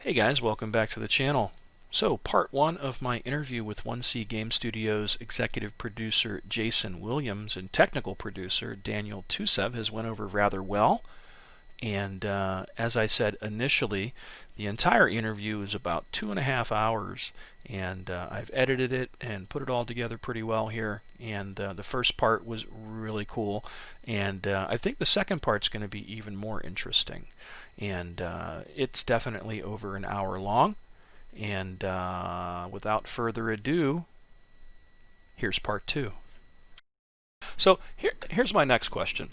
Hey guys, welcome back to the channel. So, part one of my interview with 1C Game Studios executive producer Jason Williams and technical producer Daniel Tuseev has went over rather well. And as I said initially, the entire interview is about 2.5 hours, and I've edited it and put it all together pretty well here. And the first part was really cool, and I think the second part's going to be even more interesting. And it's definitely over an hour long. And without further ado, here's part two. So here's my next question.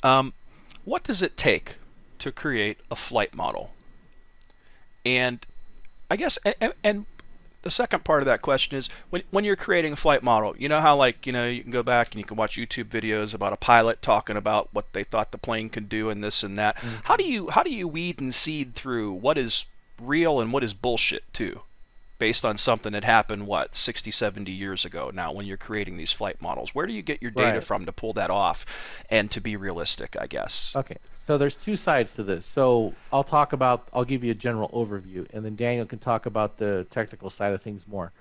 What does it take to create a flight model? And I guess, and the second part of that question is when you're creating a flight model, you know how you can go back and you can watch YouTube videos about a pilot talking about what they thought the plane could do and this and that. Mm. How do you weed and seed through what is real and what is bullshit too, based on something that happened 60, 70 years ago now when you're creating these flight models? Where do you get your data Right. from to pull that off and to be realistic, I guess? Okay. So there's two sides to this. I'll give you a general overview, and then Daniel can talk about the technical side of things more.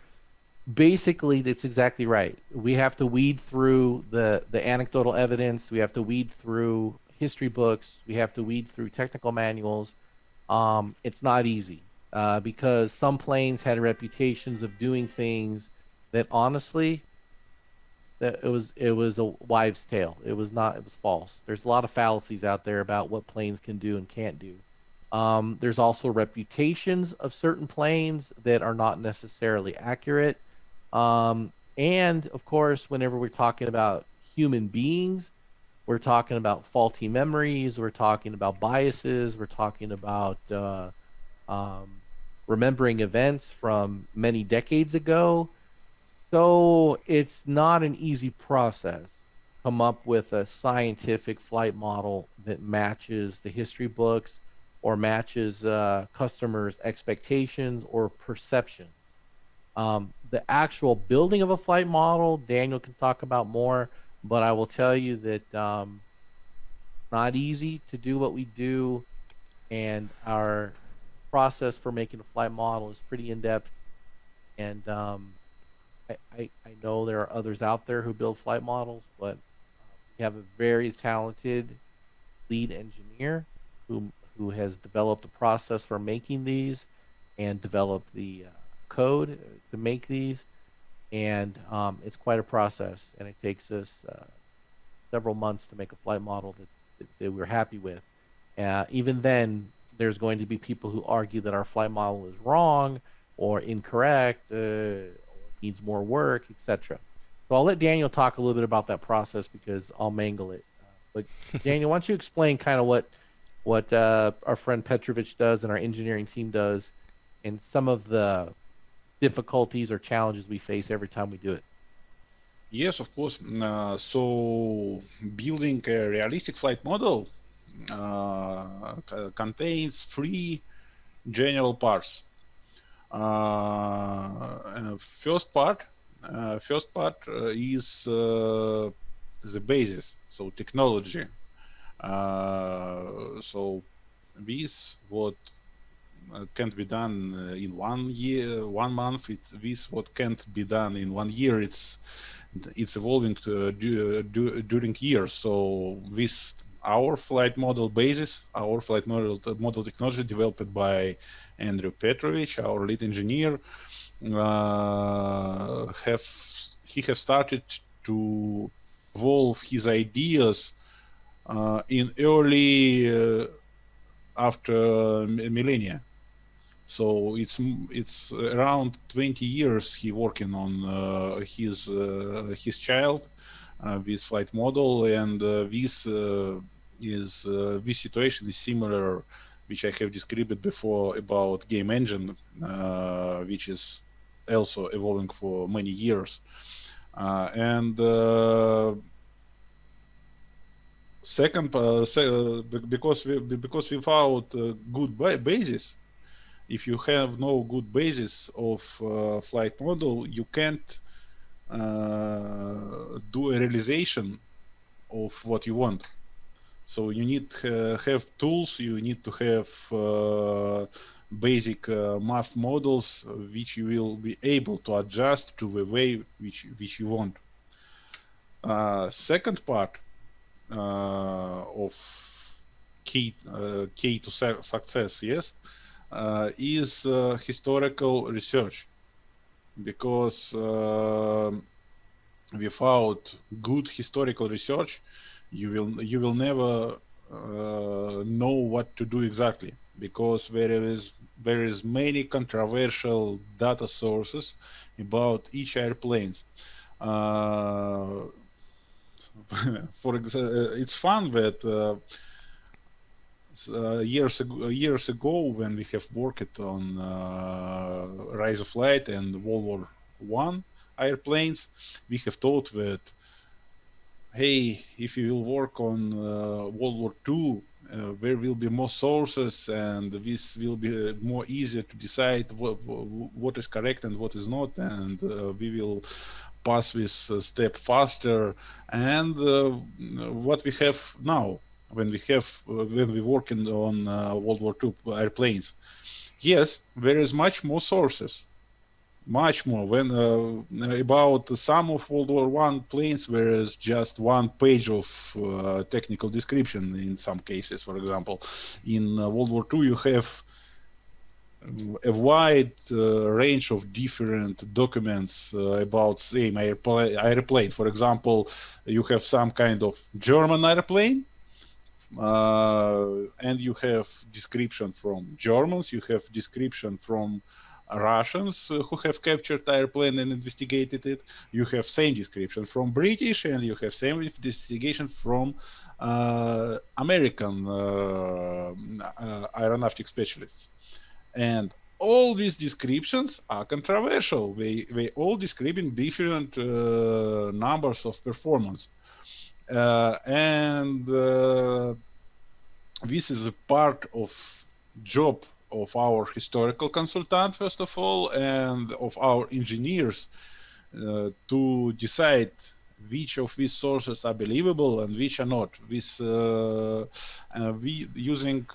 Basically, that's exactly right. We have to weed through the anecdotal evidence. We have to weed through history books. We have to weed through technical manuals. It's not easy because some planes had reputations of doing things that honestly that it was a wives' tale. It was not. It was false. There's a lot of fallacies out there about what planes can do and can't do. There's also reputations of certain planes that are not necessarily accurate. And of course, whenever we're talking about human beings, we're talking about faulty memories. We're talking about biases. We're talking about um, remembering events from many decades ago. So it's not an easy process. Come up with a scientific flight model that matches the history books or matches customers' expectations or perception. The actual building of a flight model, Daniel can talk about more, but I will tell you that not easy to do what we do, and our process for making a flight model is pretty in depth. And I know there are others out there who build flight models, but we have a very talented lead engineer who has developed a process for making these and developed the code to make these. And it's quite a process, and it takes us several months to make a flight model that we're happy with. Even then, there's going to be people who argue that our flight model is wrong or incorrect, or needs more work, etc. So I'll let Daniel talk a little bit about that process because I'll mangle it. But Daniel, why don't you explain kind of what our friend Petrovich does and our engineering team does, and some of the difficulties or challenges we face every time we do it? Yes, of course. So building a realistic flight model contains three general parts. First part, is the basis, so technology. So this what can't be done in 1 year, 1 month. This what can't be done in 1 year. It's evolving during years. So this our flight model basis, our flight model technology developed by Andrew Petrovich, our lead engineer, have he have started to evolve his ideas in early after millennia. So it's around 20 years he working on his child this flight model, and this situation is similar, which I have described before about game engine, which is also evolving for many years, and second, because without good basis, if you have no good basis of flight model, you can't do a realization of what you want. So you need have tools. You need to have basic math models which you will be able to adjust to the way which you want. Second part of key to success, yes, is historical research, because without good historical research, you will never know what to do exactly, because there is many controversial data sources about each airplanes. It's fun that years ago, when we have worked on Rise of Light and World War One airplanes, we have thought that, hey, if you will work on World War Two, there will be more sources, and this will be more easier to decide what is correct and what is not, and we will pass this step faster. And what we have now, when we working on World War II airplanes, yes, there is much more sources, much more. When about some of World War One planes, there is just one page of technical description in some cases. For example, in World War Two, you have a wide range of different documents about same airplane. For example, you have some kind of German airplane, and you have description from Germans, you have description from Russians who have captured airplane and investigated it. You have same description from British, and you have same investigation from American aeronautic specialists. And all these descriptions are controversial. They all describing different numbers of performance. And this is a part of job of our historical consultant, first of all, and of our engineers to decide which of these sources are believable and which are not. We using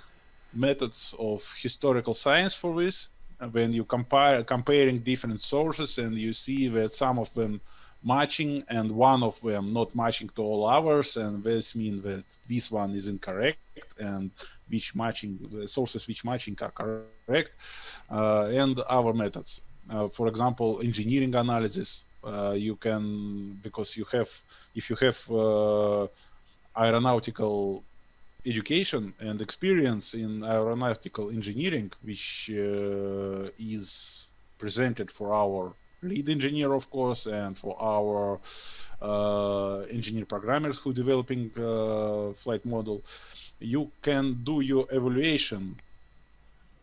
methods of historical science for this. When you comparing different sources, and you see that some of them matching and one of them not matching to all others, and this means that this one is incorrect, and which matching sources which matching are correct, and other methods. For example, engineering analysis. You can, because you have, if you have aeronautical education and experience in aeronautical engineering, which is presented for our lead engineer, of course, and for our engineer programmers who developing flight model, you can do your evaluation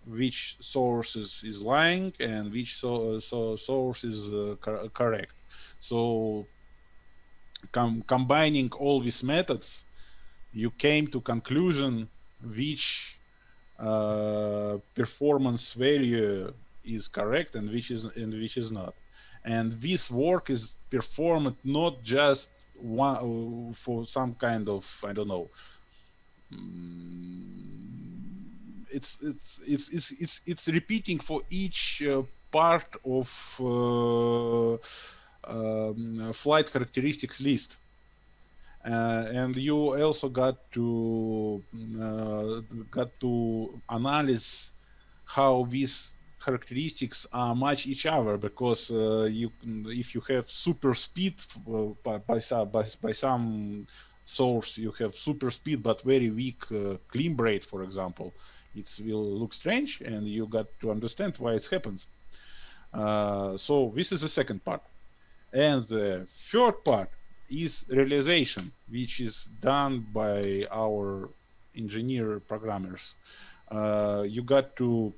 which sources is lying and which source is correct. So combining all these methods, you came to conclusion which performance value is correct and which is not. And this work is performed not just one for some kind of, I don't know, it's repeating for each part of flight characteristics list. And you also got to analyze how these characteristics match each other, because if you have super speed by some source, you have super speed but very weak climb rate, for example, it will look strange, and you got to understand why it happens. So this is the second part. And the third part is realization, which is done by our engineer programmers. You got to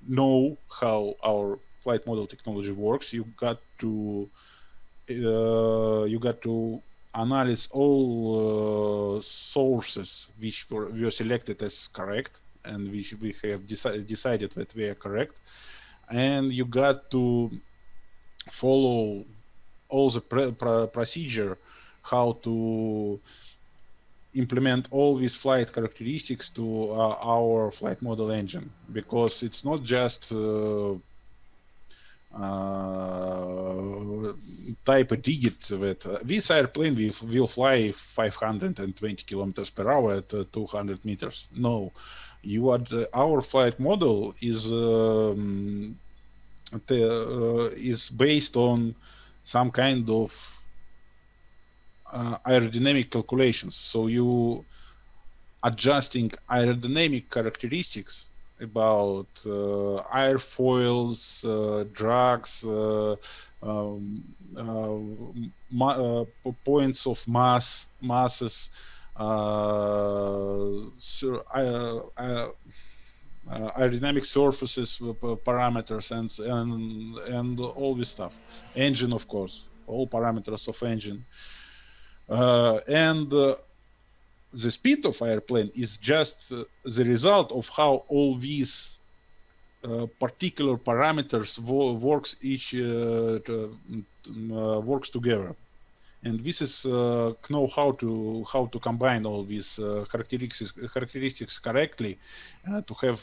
know how our flight model technology works. You got to analyze all sources which were selected as correct and which we have decided that they are correct, and you got to follow all the procedure how to implement all these flight characteristics to our flight model engine, because it's not just type a digit that this airplane will fly 520 kilometers per hour at 200 meters. No, our flight model is based on some kind of aerodynamic calculations. So you adjusting aerodynamic characteristics about airfoils, drags, points of masses, aerodynamic surfaces, parameters, and all this stuff. Engine, of course, all parameters of engine, and the speed of airplane is just the result of how all these particular parameters works together, and this is know how to combine all these characteristics correctly to have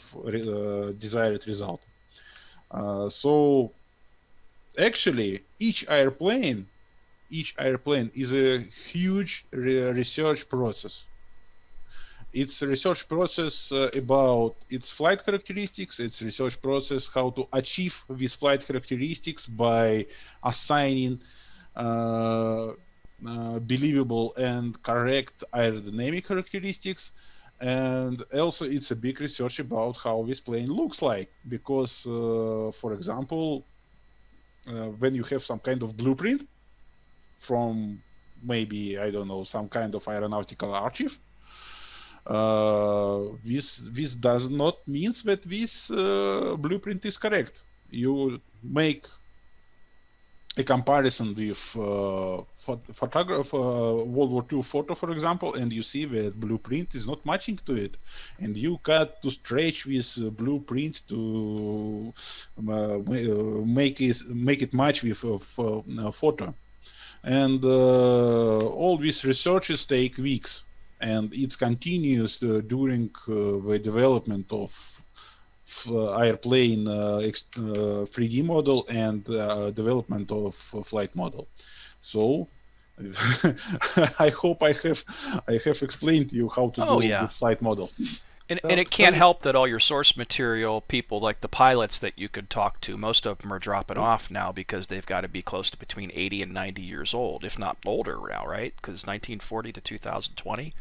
desired result. So actually, each airplane is a huge research process. It's a research process about its flight characteristics. It's a research process how to achieve these flight characteristics by assigning believable and correct aerodynamic characteristics. And also it's a big research about how this plane looks like, because for example, when you have some kind of blueprint from maybe, I don't know, some kind of aeronautical archive, this does not mean that this blueprint is correct. You make a comparison with World War II photo, for example, and you see that blueprint is not matching to it, and you got to stretch this blueprint to make it match with a photo. And all these researches take weeks, and it continues during the development of airplane 3D model and development of flight model. So I hope I have explained to you how to do the flight model. And it can't help that all your source material people, like the pilots that you could talk to, most of them are dropping off now because they've got to be close to between 80 and 90 years old, if not older now, right? Because 1940 to 2020.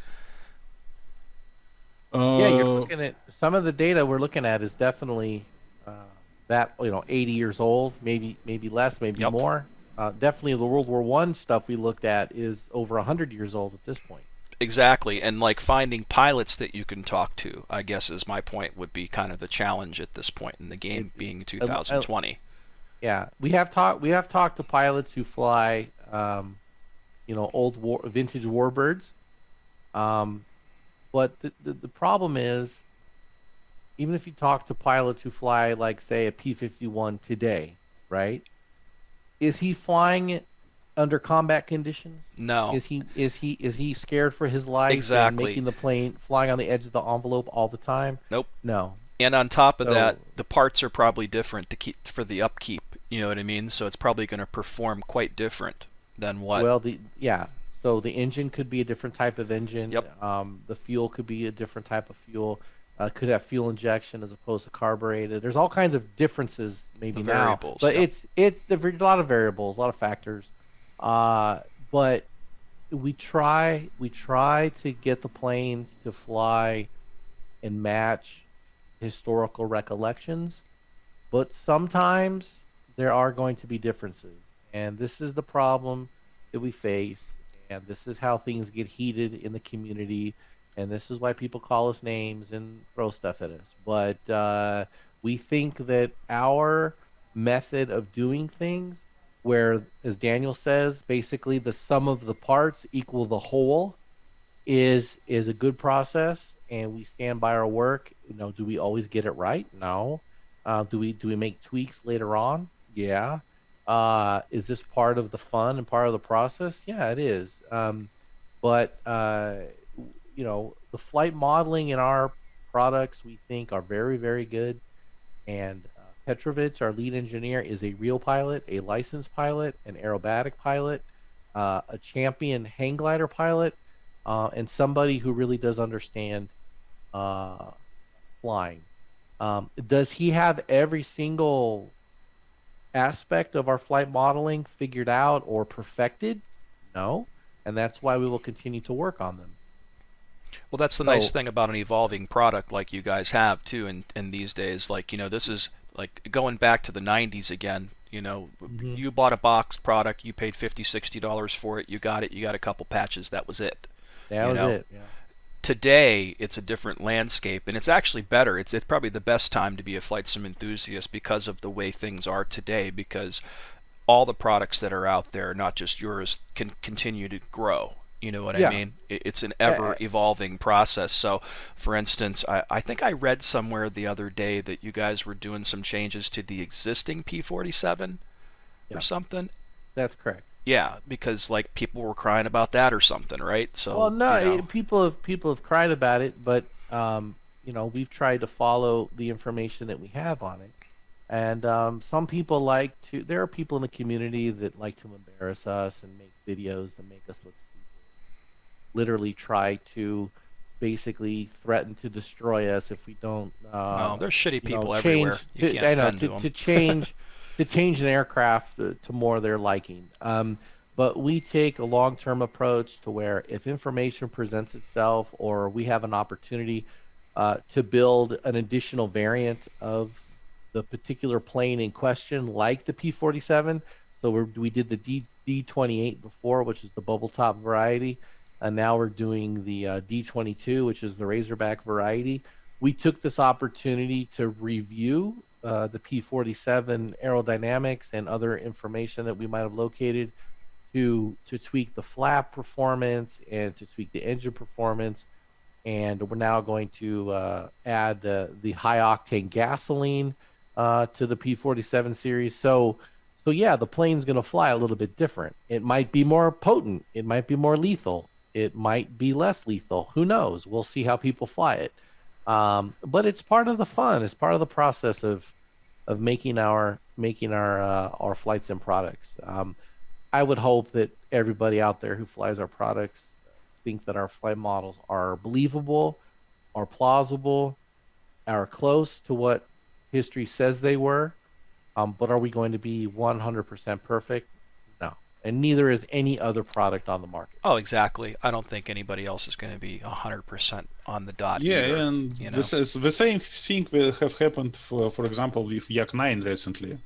Yeah, you're looking at some of the data we're looking at is definitely that 80 years old, maybe less, maybe more. Definitely the World War I stuff we looked at is over 100 years old at this point. Exactly, and like finding pilots that you can talk to, I guess is my point, would be kind of the challenge at this point in the game, being 2020. Yeah, we have talked to pilots who fly, old vintage warbirds. But the problem is, even if you talk to pilots who fly, like, say, a P-51 today, right? Is he flying it under combat conditions? No. Is he scared for his life? Exactly. And making the plane flying on the edge of the envelope all the time? Nope. No. And on top of that, the parts are probably different to keep for the upkeep. You know what I mean? So it's probably going to perform quite different than what. Well, So the engine could be a different type of engine. Yep. The fuel could be a different type of fuel. Could have fuel injection as opposed to carbureted. There's all kinds of differences maybe the now. variables, but it's a lot of variables, a lot of factors. But we try to get the planes to fly and match historical recollections, but sometimes there are going to be differences, and this is the problem that we face. And this is how things get heated in the community, and this is why people call us names and throw stuff at us. But we think that our method of doing things, where, as Daniel says, basically the sum of the parts equal the whole, is a good process, and we stand by our work. Do we always get it right? No. Do we make tweaks later on? Yeah. Is this part of the fun and part of the process? Yeah, it is. But the flight modeling in our products we think are very, very good. And Petrovich, our lead engineer, is a real pilot, a licensed pilot, an aerobatic pilot, a champion hang glider pilot, and somebody who really does understand uh, flying. Does he have every single aspect of our flight modeling figured out or perfected? No, and that's why we will continue to work on them. Well, that's the nice So, thing about an evolving product like you guys have too in these days. Like, this is like going back to the 90s again. mhm, You bought a boxed product, you paid $50, $60 for it, you got it, you got a couple patches, that was it. that You was know, it. Yeah. Today it's a different landscape, and it's actually better. It's probably the best time to be a flight sim enthusiast because of the way things are today, because all the products that are out there, not just yours, can continue to grow. You know what I Yeah. mean? It's an Uh, ever evolving process. So, for instance, I think I read somewhere the other day that you guys were doing some changes to the existing P-47 or yeah, something. that's correct. Yeah, because like people were crying about that or something, right? Well, So, no, people have cried about it, but we've tried to follow the information that we have on it. And some people like to. There are people in the community that like to embarrass us and make videos that make us look stupid. Literally try to basically threaten to destroy us if we don't, well, there's shitty people everywhere. change You to. I can't know bend to to them. to change to change an aircraft to more their liking. But we take a long-term approach to where if information presents itself or we have an opportunity to build an additional variant of the particular plane in question, like the P-47. So we did the D-28 before, which is the bubble top variety, and now we're doing the D-22, which is the Razorback variety. We took this opportunity to review the P-47 aerodynamics and other information that we might have located to tweak the flap performance and to tweak the engine performance. And we're now going to add the high octane gasoline to the P-47 series. So yeah, the plane's going to fly a little bit different. It might be more potent. It might be more lethal. It might be less lethal. Who knows? We'll see how people fly it. But it's part of the fun. It's part of the process of making our flights and products. I would hope that everybody out there who flies our products think that our flight models are believable, are plausible, are close to what history says they were. But are we going to be 100% perfect? No. And neither is any other product on the market. Oh, exactly. I don't think anybody else is going to be 100% on the dot Yeah, either, and you know. this is the same thing will have happened for example, with Yak 9 recently,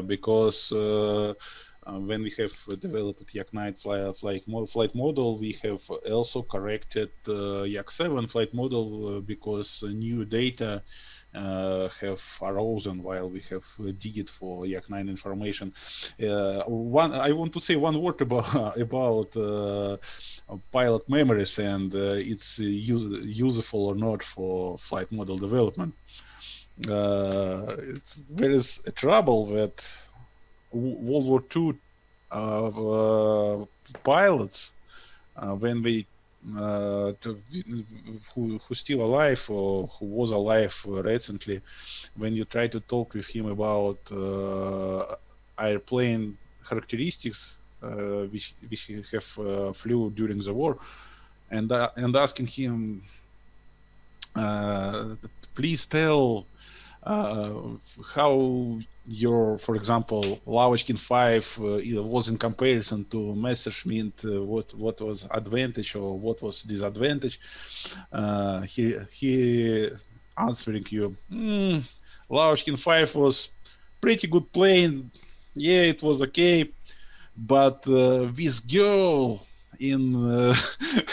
because when we have developed Yak 9 flight model, we have also corrected Yak 7 flight model because new data have arisen while we have digged for Yak 9 information. One, I want to say one word about about pilot memories and it's useful or not for flight model development. There is a trouble that World War II pilots, when they who still alive or who was alive recently, when you try to talk with him about airplane characteristics which he have flew during the war, and asking him, please tell uh, how your, for example, Lavachkin 5 was in comparison to Messerschmitt, what was advantage or what was disadvantage. He answering you, Lavachkin 5 was pretty good plane. Yeah, it was okay, but this girl in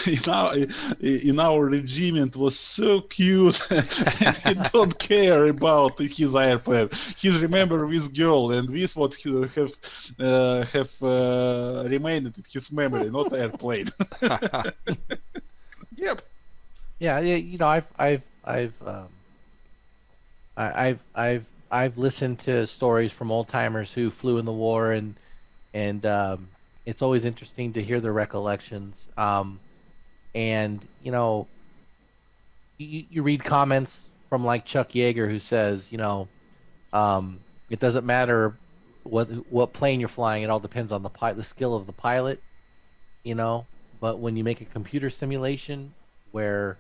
in our regiment was so cute, and he don't care about his airplane. He's remember this girl, and this what he have remained in his memory, not airplane. Yep. Yeah, yeah, I've listened to stories from old timers who flew in the war, and it's always interesting to hear their recollections. And you read comments from like Chuck Yeager who says, it doesn't matter what plane you're flying, it all depends on the skill of the pilot, you know. But when you make a computer simulation where,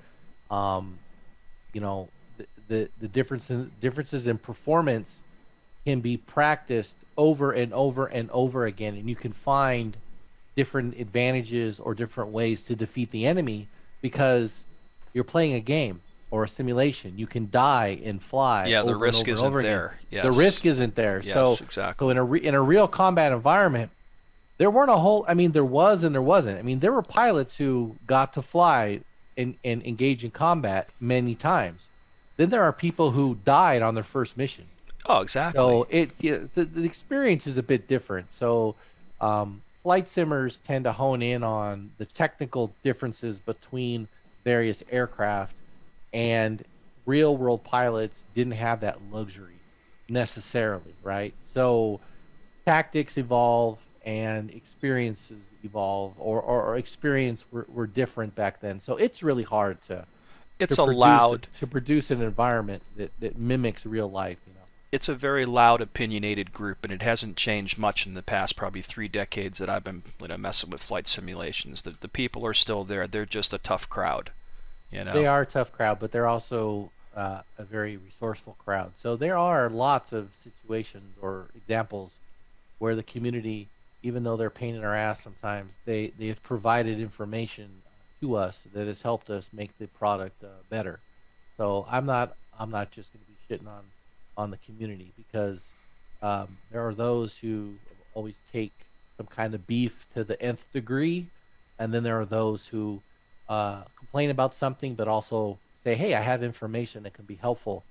um, the differences in performance can be practiced over and over and over again, and you can find different advantages or different ways to defeat the enemy because you're playing a game or a simulation. You can die and fly Yeah, the over and risk over and isn't over again. there. The Yes. risk isn't there. Yes, So exactly. in a real combat environment, there weren't a whole. I mean, there was and there wasn't. I mean, there were pilots who got to fly and engage in combat many times. Then there are people who died on their first mission. Oh, exactly. So the experience is a bit different. So flight simmers tend to hone in on the technical differences between various aircraft, and real world pilots didn't have that luxury necessarily, right? So tactics evolve and experiences evolve, or experience were different back then. So it's really hard It's a loud, to produce an environment that mimics real life, you know. it's a very loud, opinionated group, and it hasn't changed much in the past probably 3 decades that I've been messing with flight simulations. The people are still there. They're just a tough crowd, you They know. are a tough crowd, but they're also a very resourceful crowd. So there are lots of situations or examples where the community, even though they're a pain in our ass sometimes, they've provided information to us that has helped us make the product better. So I'm not just going to be shitting on the community because there are those who always take some kind of beef to the nth degree, and then there are those who complain about something but also say, "Hey, I have information that can be helpful."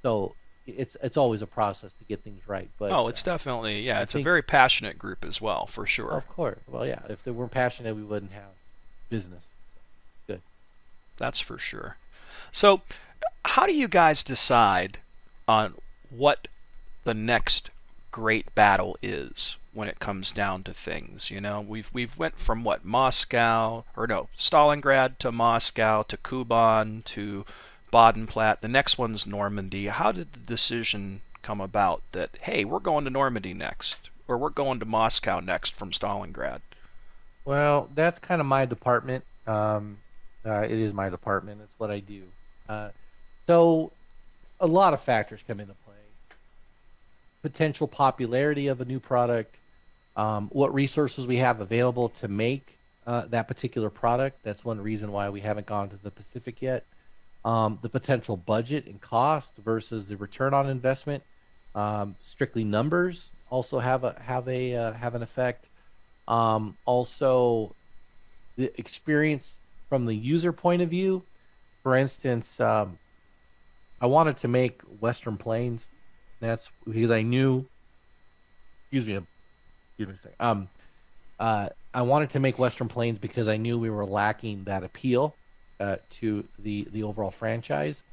So it's always a process to get things right. But Oh, it's definitely, yeah, I it's a think, very passionate group as well, for sure. of course, well, yeah, if they weren't passionate, we wouldn't have business. Good. That's for sure. So, how do you guys decide on what the next great battle is when it comes down to things? You know, we've went from what, Moscow, or no, Stalingrad, to Moscow, to Kuban, to Baden-Platte. The next one's Normandy. How did the decision come about that, hey, we're going to Normandy next, or we're going to Moscow next from Stalingrad? Well, that's kind of my department. It is my department. It's what I do. Uh, so a lot of factors come into play. Potential popularity of a new product, what resources we have available to make that particular product. That's one reason why we haven't gone to the Pacific yet. The potential budget and cost versus the return on investment. Strictly numbers also have an effect. Also, the experience from the user point of view. For instance, I wanted to make Western planes. That's because I knew. Excuse me. Excuse me a second. I wanted to make Western planes because I knew we were lacking that appeal to the overall franchise.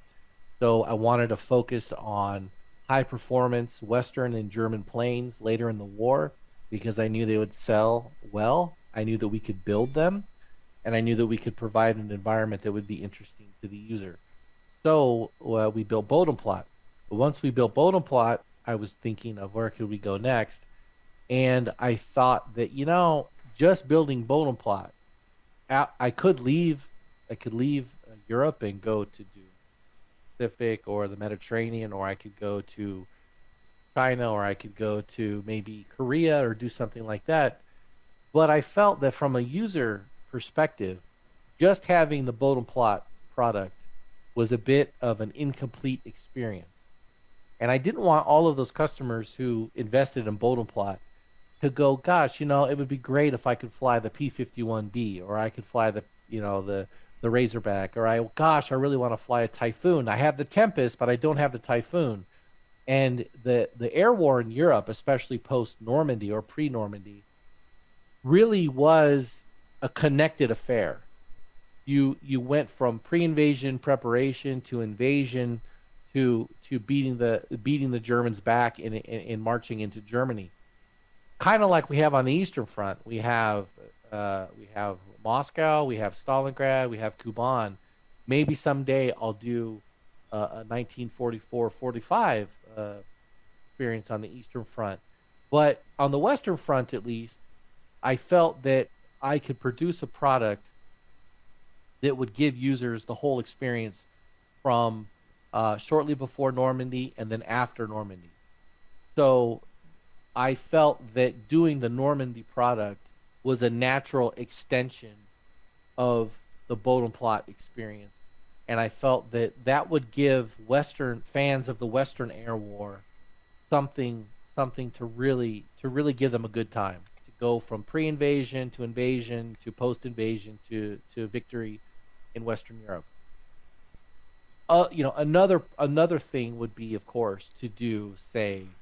So I wanted to focus on high performance Western and German planes later in the war because I knew they would sell well. I knew that we could build them, and I knew that we could provide an environment that would be interesting to the user. So we built Bodenplot. But once we built Bodenplot, I was thinking of where could we go next, and I thought that just building Bodenplot, I could leave. I could leave Europe and go to do Pacific or the Mediterranean, or I could go to China, or I could go to maybe Korea or do something like that. But I felt that from a user perspective, just having the Bodenplot product was a bit of an incomplete experience. And I didn't want all of those customers who invested in Bodenplot to go, gosh, it would be great if I could fly the P-51B, or I could fly the Razorback, or gosh, I really want to fly a Typhoon. I have the Tempest, but I don't have the Typhoon. And the air war in Europe, especially post Normandy or pre Normandy, really was a connected affair. You went from pre-invasion preparation to invasion to beating the Germans back in marching into Germany. Kind of like we have on the Eastern Front. We have Moscow, we have Stalingrad, we have Kuban. Maybe someday I'll do a 1944-45 experience on the Eastern Front. But on the Western Front, at least, I felt that I could produce a product that would give users the whole experience from shortly before Normandy and then after Normandy. So I felt that doing the Normandy product was a natural extension of the Bodenplot experience, and I felt that that would give Western fans of the Western Air War something to really give them a good time, to go from pre-invasion to invasion to post-invasion to victory in Western Europe. Another thing would be, of course, to do, say,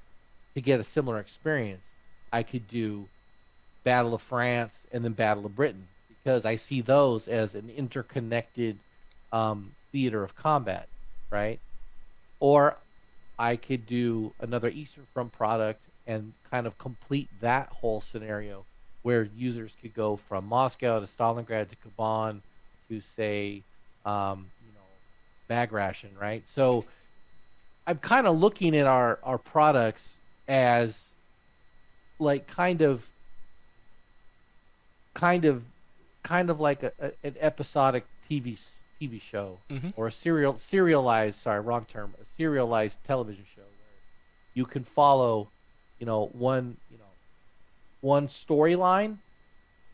to get a similar experience, I could do Battle of France and then Battle of Britain, because I see those as an interconnected theater of combat, right? Or I could do another Eastern Front product and kind of complete that whole scenario where users could go from Moscow to Stalingrad to Kuban to, say, Bagration, right? So I'm kind of looking at our products as like kind of like an episodic TV show, Mm-hmm. or a serialized, sorry, wrong term, a serialized television show where you can follow, one storyline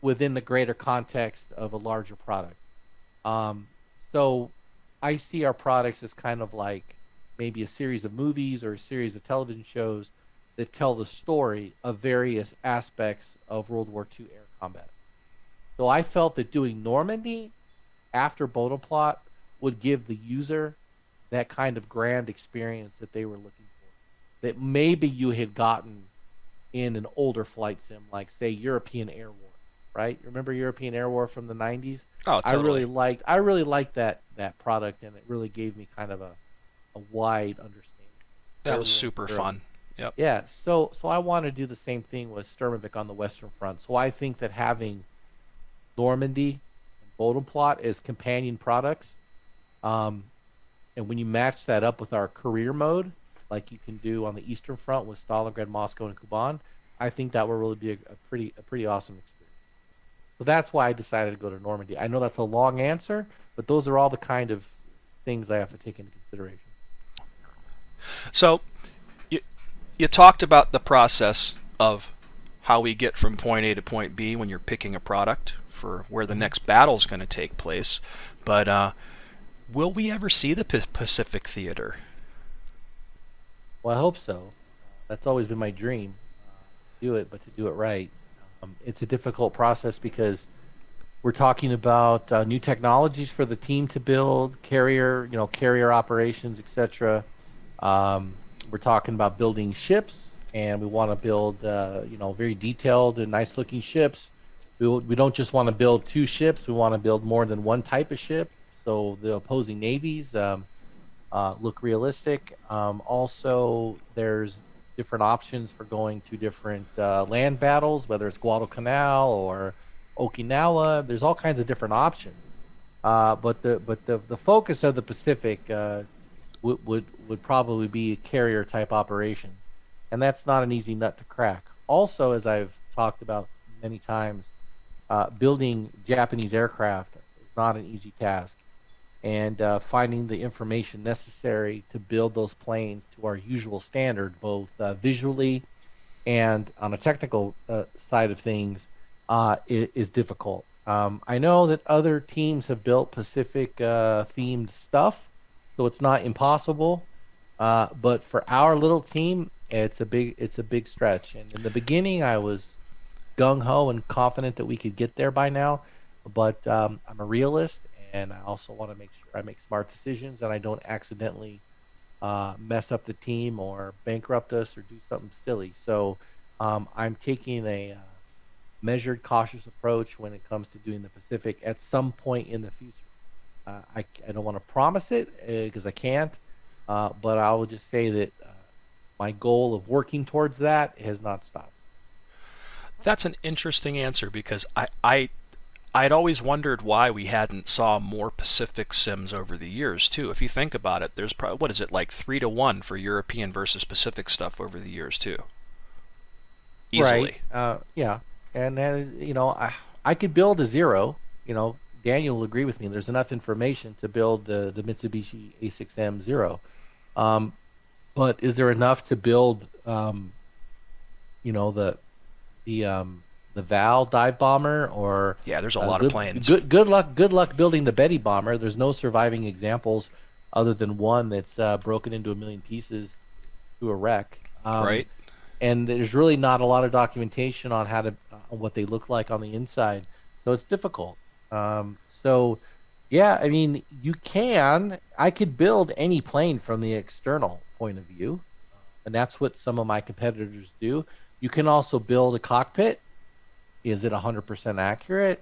within the greater context of a larger product. Um, so I see our products as kind of like maybe a series of movies or a series of television shows that tell the story of various aspects of World War II air combat. So I felt that doing Normandy after Bodenplot would give the user that kind of grand experience that they were looking for, that maybe you had gotten in an older flight sim, like, say, European Air War, right? Remember European Air War from the 90s? Oh, totally. I really liked that product, and it really gave me kind of a wide understanding of That Air was War in super Europe. fun. Yep. Yeah, so I want to do the same thing with Sturmovik on the Western Front. So I think that having Normandy and Bodenplot as companion products, um, and when you match that up with our career mode, like you can do on the Eastern Front with Stalingrad, Moscow, and Kuban, I think that will really be a pretty awesome experience. So that's why I decided to go to Normandy. I know that's a long answer, but those are all the kind of things I have to take into consideration. So you you talked about the process of how we get from point A to point B when you're picking a product for where the Mm-hmm. next battle is going to take place. But will we ever see the Pacific Theater? Well, I hope so. That's always been my dream. Do it, but to do it right. It's a difficult process because we're talking about new technologies for the team to build, carrier operations, etc. We're talking about building ships, and we want to build, very detailed and nice looking ships. We don't just want to build two ships. We want to build more than one type of ship. So the opposing navies look realistic. Also, there's different options for going to different land battles, whether it's Guadalcanal or Okinawa. There's all kinds of different options. But the focus of the Pacific would probably be carrier type operations, and that's not an easy nut to crack. Also, as I've talked about many times, building Japanese aircraft is not an easy task, and finding the information necessary to build those planes to our usual standard, both visually and on a technical side of things, is difficult. I know that other teams have built Pacific themed stuff, so it's not impossible. But for our little team, it's a big stretch. And in the beginning, I was gung ho and confident that we could get there by now. But I'm a realist, and I also want to make sure I make smart decisions and I don't accidentally mess up the team or bankrupt us or do something silly. So I'm taking a measured, cautious approach when it comes to doing the Pacific at some point in the future. I don't want to promise it because I can't, but I will just say that my goal of working towards that has not stopped. That's an interesting answer because I I'd always wondered why we hadn't saw more Pacific sims over the years too. If you think about it, there's probably, what is it, like 3-1 for European versus Pacific stuff over the years too. Right. Easily. Yeah. And then, I could build a zero. Daniel will agree with me. There's enough information to build the Mitsubishi A6M Zero. But is there enough to build, the the the Val dive bomber, or Yeah, there's a lot of planes. good luck building the Betty bomber. There's no surviving examples other than one that's broken into a million pieces to a wreck. Right? And there's really not a lot of documentation on how to on what they look like on the inside, so it's difficult. So yeah, I mean, I could build any plane from the external point of view, and that's what some of my competitors do. You can also build a cockpit. Is it 100% accurate?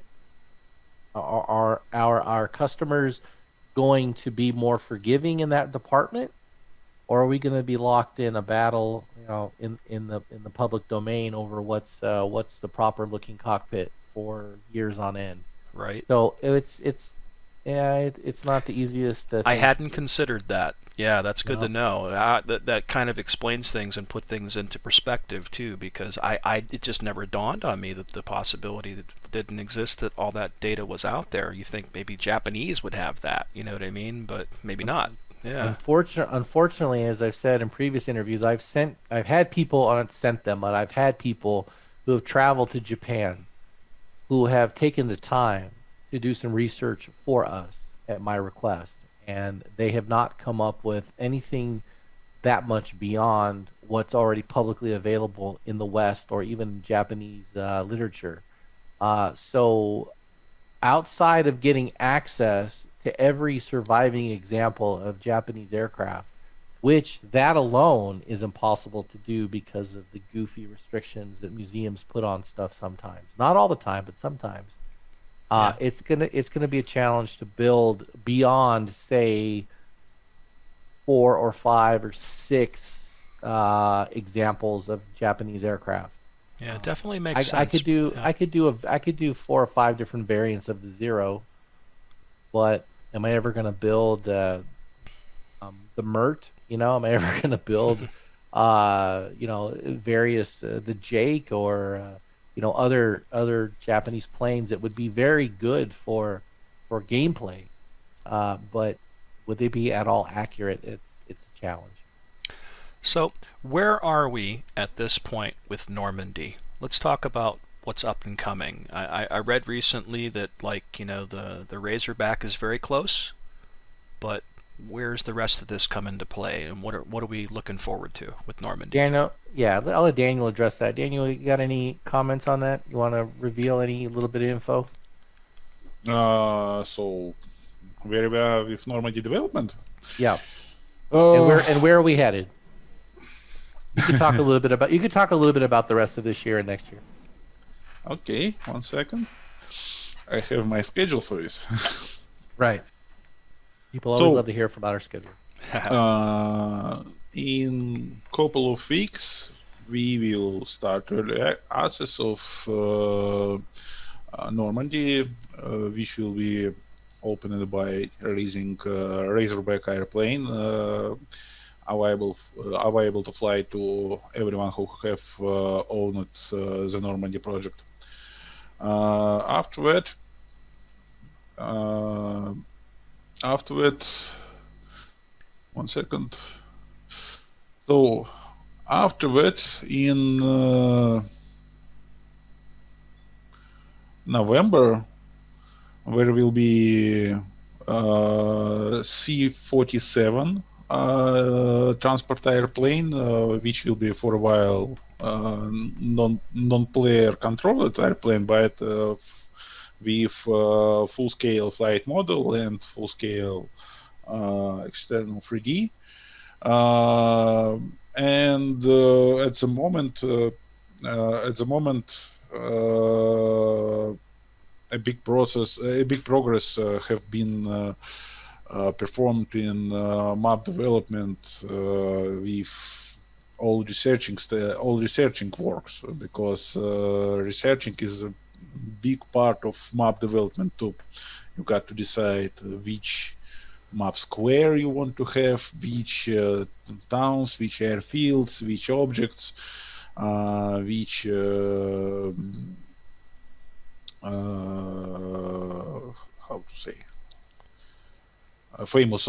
Are our customers going to be more forgiving in that department, or are we going to be locked in a battle, in the public domain over what's the proper looking cockpit for years on end? Right. So it's not the easiest I thing. hadn't considered that. Yeah, that's good to No. know. That kind of explains things and put things into perspective too, because it just never dawned on me that the possibility that didn't exist, that all that data was out there. You think maybe Japanese would have that, you know what I mean? But maybe not. Yeah. Unfortunately, as I've said in previous interviews, I've had people, not sent them, but I've had people who have traveled to Japan who have taken the time to do some research for us at my request, and they have not come up with anything that much beyond what's already publicly available in the West or even Japanese literature. So outside of getting access to every surviving example of Japanese aircraft, which that alone is impossible to do because of the goofy restrictions that museums put on stuff sometimes. Not all the time, but sometimes. Yeah. It's gonna be a challenge to build beyond, say, 4 or 5 or 6 examples of Japanese aircraft. Yeah, it Um, definitely makes I sense. could do Yeah. I could do 4 or 5 different variants of the Zero, but am I ever gonna build the Mert? Am I ever gonna build various the Jake, or other Japanese planes that would be very good for gameplay, but would they be at all accurate? It's a challenge. So, where are we at this point with Normandy? Let's talk about what's up and coming. I read recently that, like, the Razorback is very close, but where's the rest of this come into play, and what are we looking forward to with Normandy? Daniel, yeah, I'll let Daniel address that. Daniel, you got any comments on that? You want to reveal any little bit of info? So where we are with Normandy development? Yeah, Uh, and where are we headed? You could talk a little bit about the rest of this year and next year. okay, 1 second. I have my schedule for this. Right. People always So, love to hear about our schedule. in couple of weeks, we will start early access of Normandy, which will be opened by releasing Razorback airplane, available to fly to everyone who have owned the Normandy project. After that, uh, after that, 1 second. So after that, in November, there will be C-47 transport airplane, which will be for a while non-player controlled airplane, but with full-scale flight model and full-scale external 3D. And at the moment, a big progress have been performed in map development with all researching works, because researching is big part of map development too. You got to decide which map square you want to have, which towns, which airfields, which objects, which how to say, famous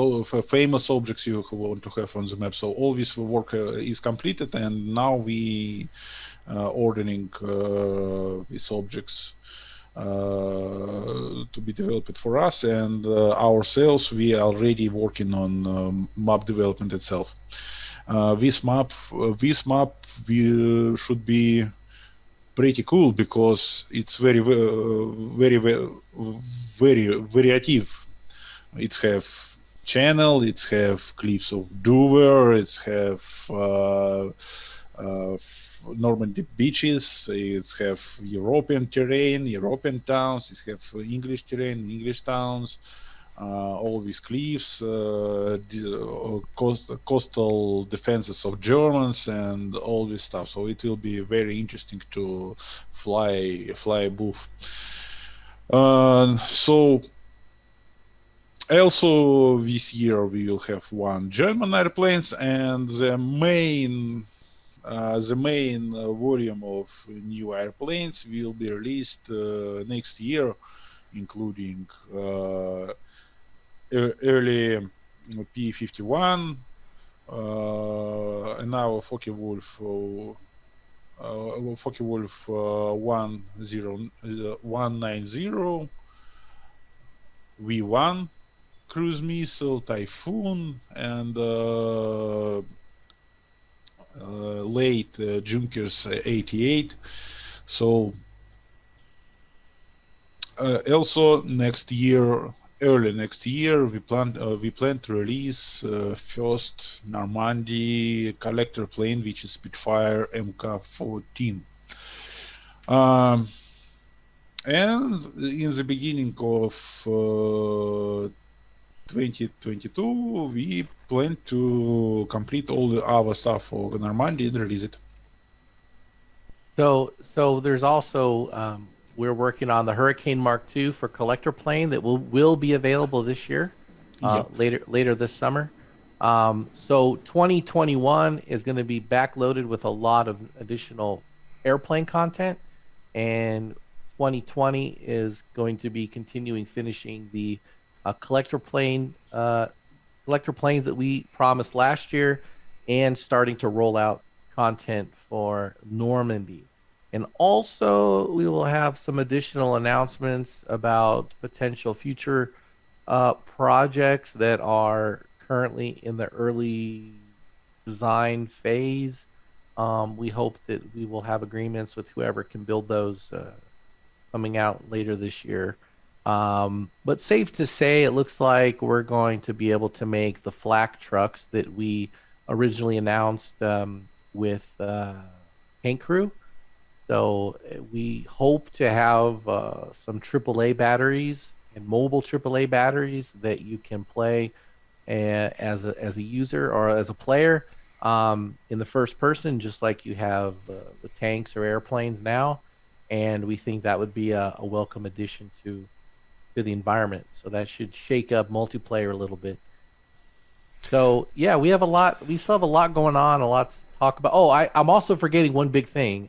objects you want to have on the map. So all this work is completed, and now we ordering these objects to be developed for us, and ourselves we are already working on map development itself. This map we should be pretty cool because it's very variative. It have channel, it have cliffs of Dover, it have Normandy beaches, it have European terrain, European towns, it have English terrain, English towns, all these cliffs, coastal defenses of Germans, and all this stuff. So it will be very interesting to fly booth. So also this year we will have one German airplanes, and the main volume of new airplanes will be released next year, including early P-51, and now Focke-Wulf 190, V1 cruise missile, Typhoon, and late Junkers 88. So also early next year, we plan to release first Normandy collector plane, which is Spitfire Mk14. And in the beginning of 2022, we plan to complete all the other stuff for Normandy and release it. So there's also we're working on the Hurricane Mark II for collector plane that will be available this year, later this summer. So 2021 is going to be backloaded with a lot of additional airplane content, and 2020 is going to be finishing the collector planes that we promised last year, and starting to roll out content for Normandy. And also, we will have some additional announcements about potential future projects that are currently in the early design phase. We hope that we will have agreements with whoever can build those coming out later this year. But safe to say, it looks like we're going to be able to make the flak trucks that we originally announced with Tank Crew. So we hope to have some AAA batteries and mobile AAA batteries that you can play as a user or as a player in the first person, just like you have the tanks or airplanes now. And we think that would be a welcome addition to the environment. So that should shake up multiplayer a little bit. So yeah, we still have a lot going on, a lot to talk about. Oh, I'm also forgetting one big thing.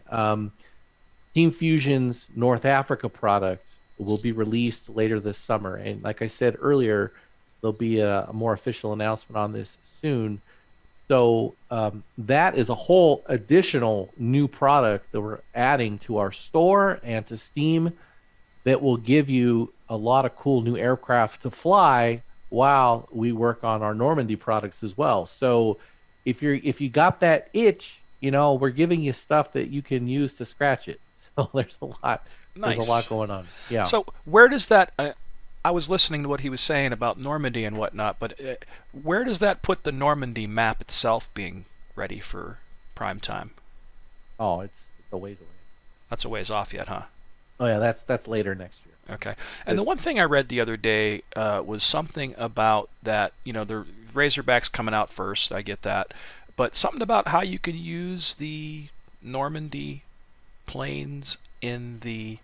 Team Fusion's North Africa product will be released later this summer, and like I said earlier, there'll be a more official announcement on this soon. So that is a whole additional new product that we're adding to our store and to Steam that will give you a lot of cool new aircraft to fly while we work on our Normandy products as well. So if you got that itch, we're giving you stuff that you can use to scratch it. So there's a lot. Nice. There's a lot going on. Yeah. So where does that? I was listening to what he was saying about Normandy and whatnot, but where does that put the Normandy map itself being ready for prime time? Oh, it's a ways away. That's a ways off yet, huh? Oh yeah, that's later next year. Okay. And the one thing I read the other day was something about that. The Razorback's coming out first. I get that, but something about how you could use the Normandy planes in the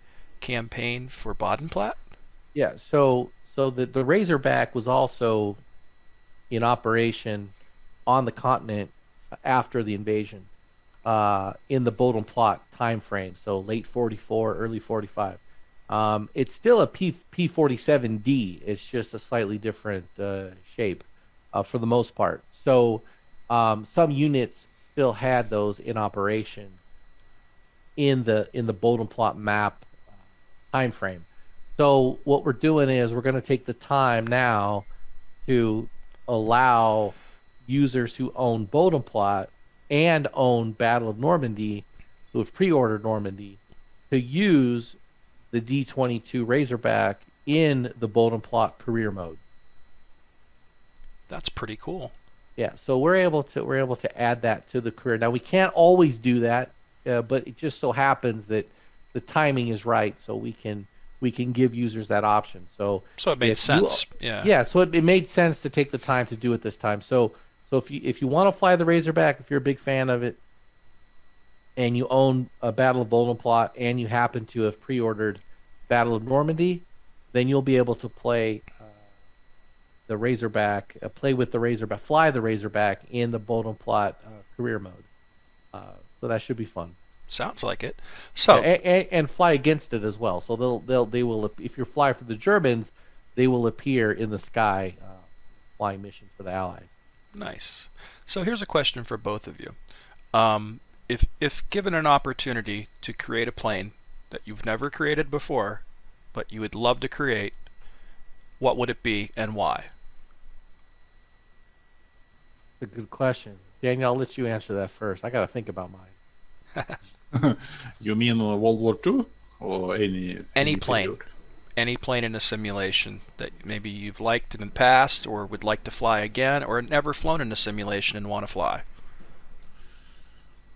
campaign for Bodenplatte? Yeah. So the Razorback was also in operation on the continent after the invasion, in the Bodenplatte time frame. So late 44, early 45. It's still a P47D. It's just a slightly different shape for the most part. So some units still had those in operation in the Bodenplatte map time frame. So what we're doing is we're going to take the time now to allow users who own Bodenplatte and own Battle of Normandy, who have pre-ordered Normandy, to use the D22 Razorback in the Bodenplatte career mode. That's pretty cool. Yeah, so we're able to add that to the career. Now we can't always do that, but it just so happens that the timing is right, so we can give users that option. So it made sense. Yeah, so it made sense to take the time to do it this time. So if you want to fly the Razorback, if you're a big fan of it, and you own a Battle of Bodenplatte, and you happen to have pre-ordered Battle of Normandy, then you'll be able to play the Razorback, play with the Razorback, fly the Razorback in the Bodenplatte career mode. So that should be fun. Sounds like it. So and fly against it as well. So they will, if you fly for the Germans, they will appear in the sky, flying missions for the Allies. Nice. So here's a question for both of you. If given an opportunity to create a plane that you've never created before, but you would love to create, what would it be and why? That's a good question. Daniel, I'll let you answer that first. I got to think about mine. You mean World War II or any plane? period? Any plane in a simulation that maybe you've liked in the past or would like to fly again, or never flown in a simulation and want to fly?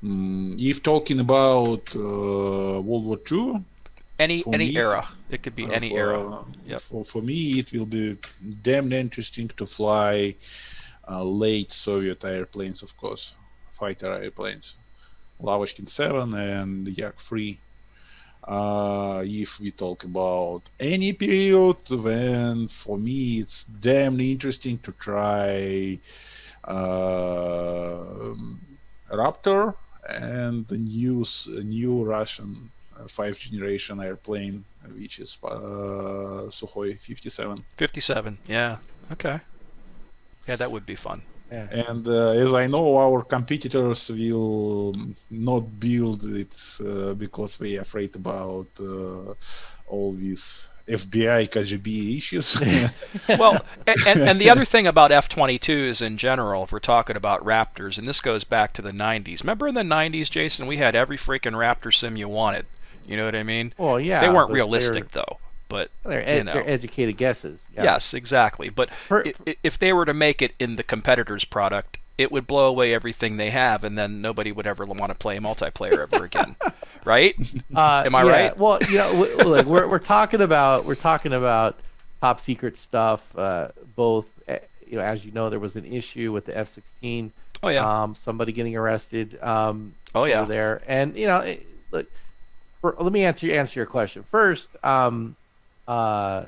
If talking about World War II, Any me, era. It could be any era. Yep. For me, it will be damn interesting to fly late Soviet airplanes, of course, fighter airplanes, Lavashkin 7 and Yak 3. If we talk about any period, then for me it's damn interesting to try Raptor and the new Russian 5th generation airplane, which is Sukhoi 57. 57. Yeah. Okay. Yeah, that would be fun. Yeah. And as I know, our competitors will not build it because they are afraid about all these FBI, KGB issues. Well, and the other thing about F-22s in general, if we're talking about Raptors, and this goes back to the 90s. Remember in the 90s, Jason, we had every freaking Raptor sim you wanted. You know what I mean? Well, yeah. They weren't realistic, though. But they're educated guesses. Yeah. Yes, exactly. But if they were to make it in the competitor's product, it would blow away everything they have, and then nobody would ever want to play multiplayer ever again, right? Am I right? Well, look, we're talking about top secret stuff. Both, as you know, there was an issue with the F-16. Oh yeah. Somebody getting arrested. Oh yeah. Over there, and look. Let me answer your question first. I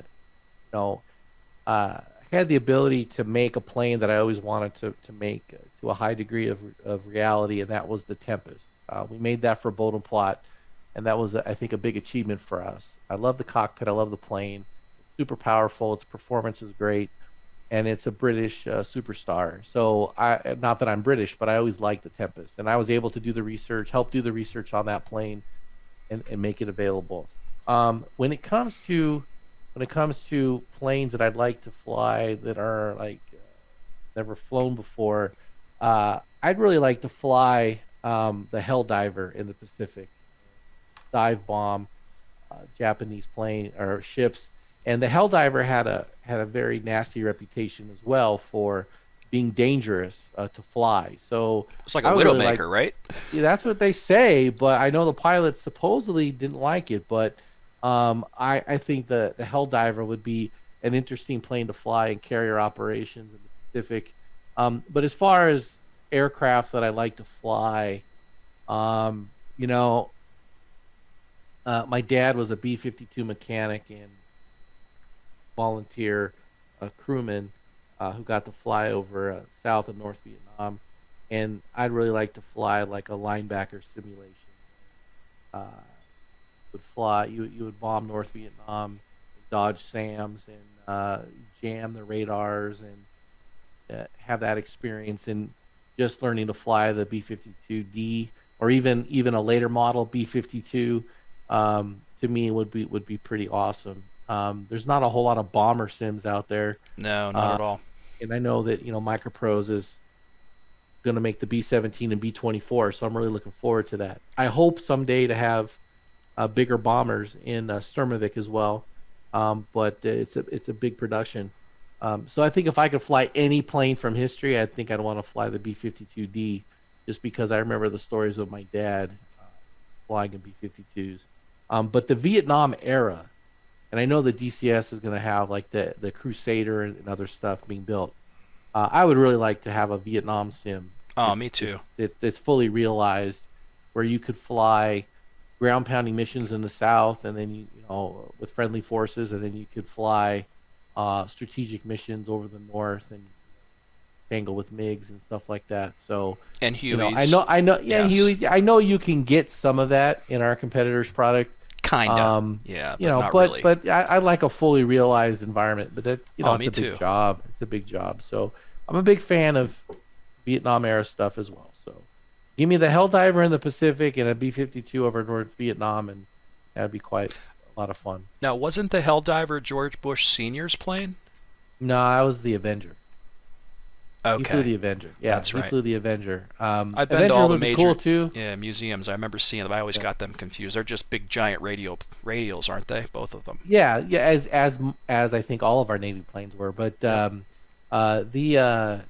had the ability to make a plane that I always wanted to make to a high degree of reality, and that was the Tempest. We made that for Bodenplatte, and that was, I think, a big achievement for us. I love the cockpit. I love the plane. It's super powerful. Its performance is great, and it's a British superstar. So, not that I'm British, but I always liked the Tempest, and I was able to help do the research on that plane, and make it available. When it comes to planes that I'd like to fly that are like never flown before, I'd really like to fly the Helldiver in the Pacific, dive bomb, Japanese plane or ships, and the Helldiver had a very nasty reputation as well for being dangerous to fly. So it's like a Widowmaker, right? Yeah, that's what they say, but I know the pilots supposedly didn't like it. But I think the Helldiver would be an interesting plane to fly in carrier operations in the Pacific. But as far as aircraft that I like to fly, My dad was a B-52 mechanic and volunteer crewman who got to fly over South and North Vietnam, and I'd really like to fly like a linebacker simulation. Uh, would fly. You would bomb North Vietnam, dodge SAMs, and jam the radars, and have that experience. And just learning to fly the B-52D or even a later model B-52 to me would be pretty awesome. There's not a whole lot of bomber sims out there, No, not at all. and I know that Microprose is going to make the B-17 and B-24, so I'm really looking forward to that. I hope someday to have bigger bombers in Sturmovik as well, but it's a big production. So I think if I could fly any plane from history, I think I'd want to fly the B-52D, just because I remember the stories of my dad flying in B-52s. But the Vietnam era, and I know the DCS is going to have like the Crusader and other stuff being built. I would really like to have a Vietnam sim. Oh, me too. That's fully realized, where you could fly ground pounding missions in the south, and then with friendly forces, and then you could fly strategic missions over the north and tangle with MiGs and stuff like that. So And Hueys. I know, yeah, Yes. Hueys. I know you can get some of that in our competitor's product. Kinda. Yeah, but not but really. I like a fully realized environment. But that Oh, it's me a big too. job. It's a big job. So I'm a big fan of Vietnam era stuff as well. So give me the Helldiver in the Pacific and a B-52 over North Vietnam, and that'd be quite a lot of fun. Now, wasn't the Helldiver George Bush Sr.'s plane? No, I was the Avenger. He flew Okay. the Avenger. Yeah, That's he right. flew the Avenger. I've been to Avenger all the would be major cool too. museums. I remember seeing them. I always Yeah. got them confused. They're just big, giant radials, aren't they? Both of them. Yeah, as I think all of our Navy planes were. But Yep. we had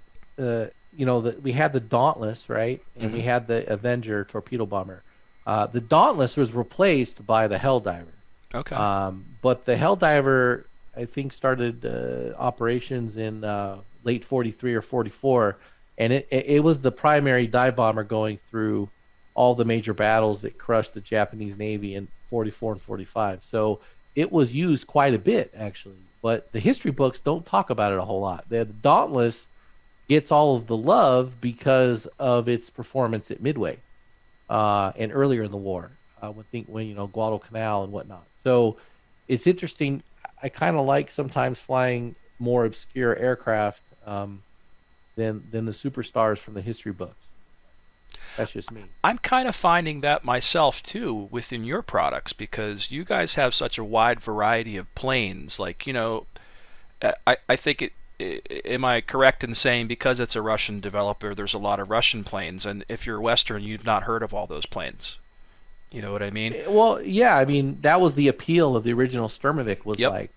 the Dauntless, right, and we Mhm. had the Avenger torpedo bomber. The Dauntless was replaced by the Helldiver. Okay. But the Helldiver, I think, started operations in late 43 or 44, and it was the primary dive bomber going through all the major battles that crushed the Japanese Navy in 44 and 45. So it was used quite a bit, actually. But the history books don't talk about it a whole lot. The Dauntless gets all of the love because of its performance at Midway and earlier in the war, when Guadalcanal and whatnot. So it's interesting. I kind of like sometimes flying more obscure aircraft than the superstars from the history books. That's just me. I'm kind of finding that myself too within your products because you guys have such a wide variety of planes. Like, I think am I correct in saying because it's a Russian developer, there's a lot of Russian planes, and if you're Western, you've not heard of all those planes. You know what I mean? Well, yeah, I mean that was the appeal of the original Sturmovik was Yep. like,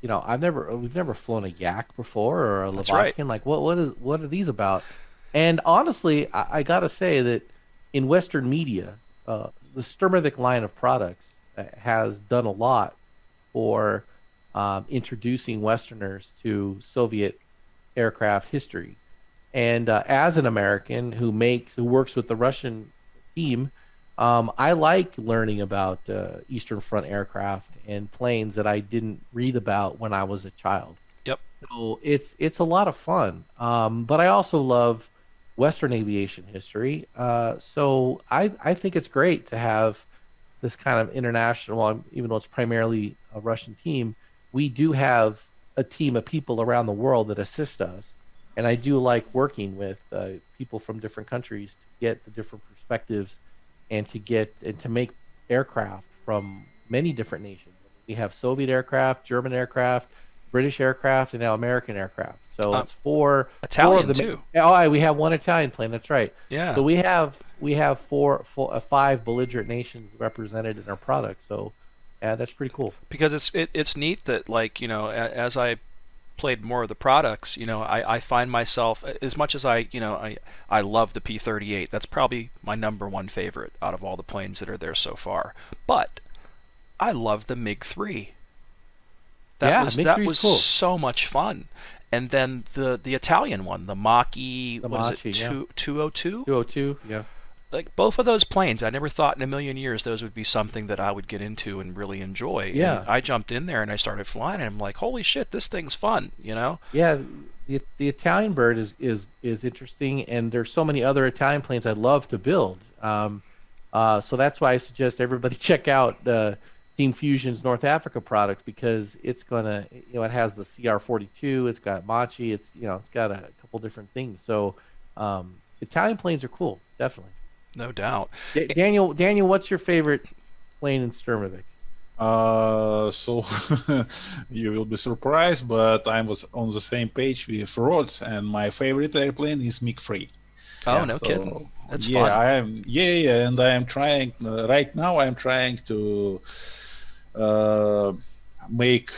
we've never flown a Yak before or a That's right. Lavochkin. Like, what are these about? And honestly, I gotta say that in Western media, the Sturmovik line of products has done a lot for introducing Westerners to Soviet aircraft history. And as an American who works with the Russian team, I like learning about Eastern Front aircraft and planes that I didn't read about when I was a child. Yep. So it's a lot of fun. But I also love Western aviation history. So I think it's great to have this kind of international. Well, even though it's primarily a Russian team, we do have a team of people around the world that assist us, and I do like working with people from different countries to get the different perspectives and to make aircraft from many different nations. We have Soviet aircraft, German aircraft, British aircraft, and now American aircraft. So it's four Italian of the too. we have one Italian plane. That's right. Yeah. So we have five belligerent nations represented in our product. So yeah, that's pretty cool. Because it's neat that as I played more of the products, I find myself as much as I love the P-38. That's probably my number one favorite out of all the planes that are there so far. But I love the MiG-3. That MiG-3 was is cool. so much fun. And then the Italian one, the Mach-E, The what is Mach-E, it, yeah. 202? 202, yeah. like both of those planes, I never thought in a million years those would be something that I would get into and really enjoy. And Yeah, I jumped in there and I started flying, and I'm like, holy shit, this thing's fun, you know? yeah. The Italian bird is interesting, and there's so many other Italian planes I'd love to build. So that's why I suggest everybody check out Team Fusion's North Africa product, because it's gonna, it has the CR-42, it's got Machi, it's got a couple different things. So Italian planes are cool, definitely. No doubt. Daniel, what's your favorite plane in Sturmovik? So you will be surprised, but I was on the same page with Rod, and my favorite airplane is MiG-3. Oh, Yeah. no kidding. That's Yeah, fun. and I am trying right now. I am trying to make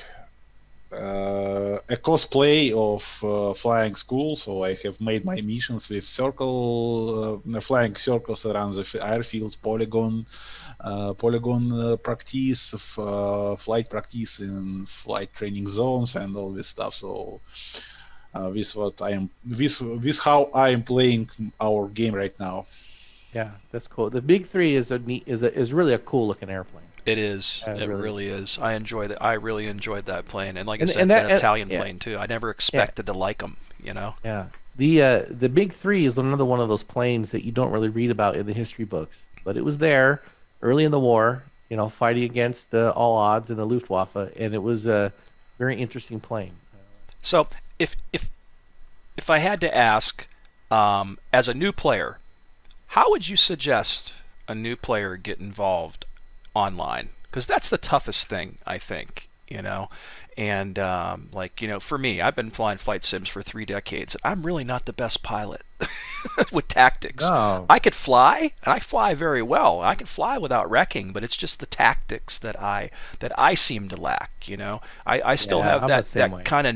a cosplay of flying school. So I have made my missions with flying circles around the airfields, polygon practice, flight practice in flight training zones, and all this stuff. So this how I am playing our game right now. Yeah, that's cool. The Big Three is really a cool looking airplane. It is. It Really really is. I enjoy that. I really enjoyed that plane, and like I and said, that an Italian yeah, plane too. I never yeah, expected to like them. You know. yeah. The Big Three is another one of those planes that you don't really read about in the history books, but it was there early in the war, fighting against all odds in the Luftwaffe, and it was a very interesting plane. So if if if I had to ask, as a new player, how would you suggest a new player get involved online? Because that's the toughest thing, I think, you know. And for me, I've been flying flight sims for 3 decades. I'm really not the best pilot with tactics. No, I could fly, and I fly very well. I can fly without wrecking, but it's just the tactics that I seem to lack. I still yeah, have I'm the that same way. kind of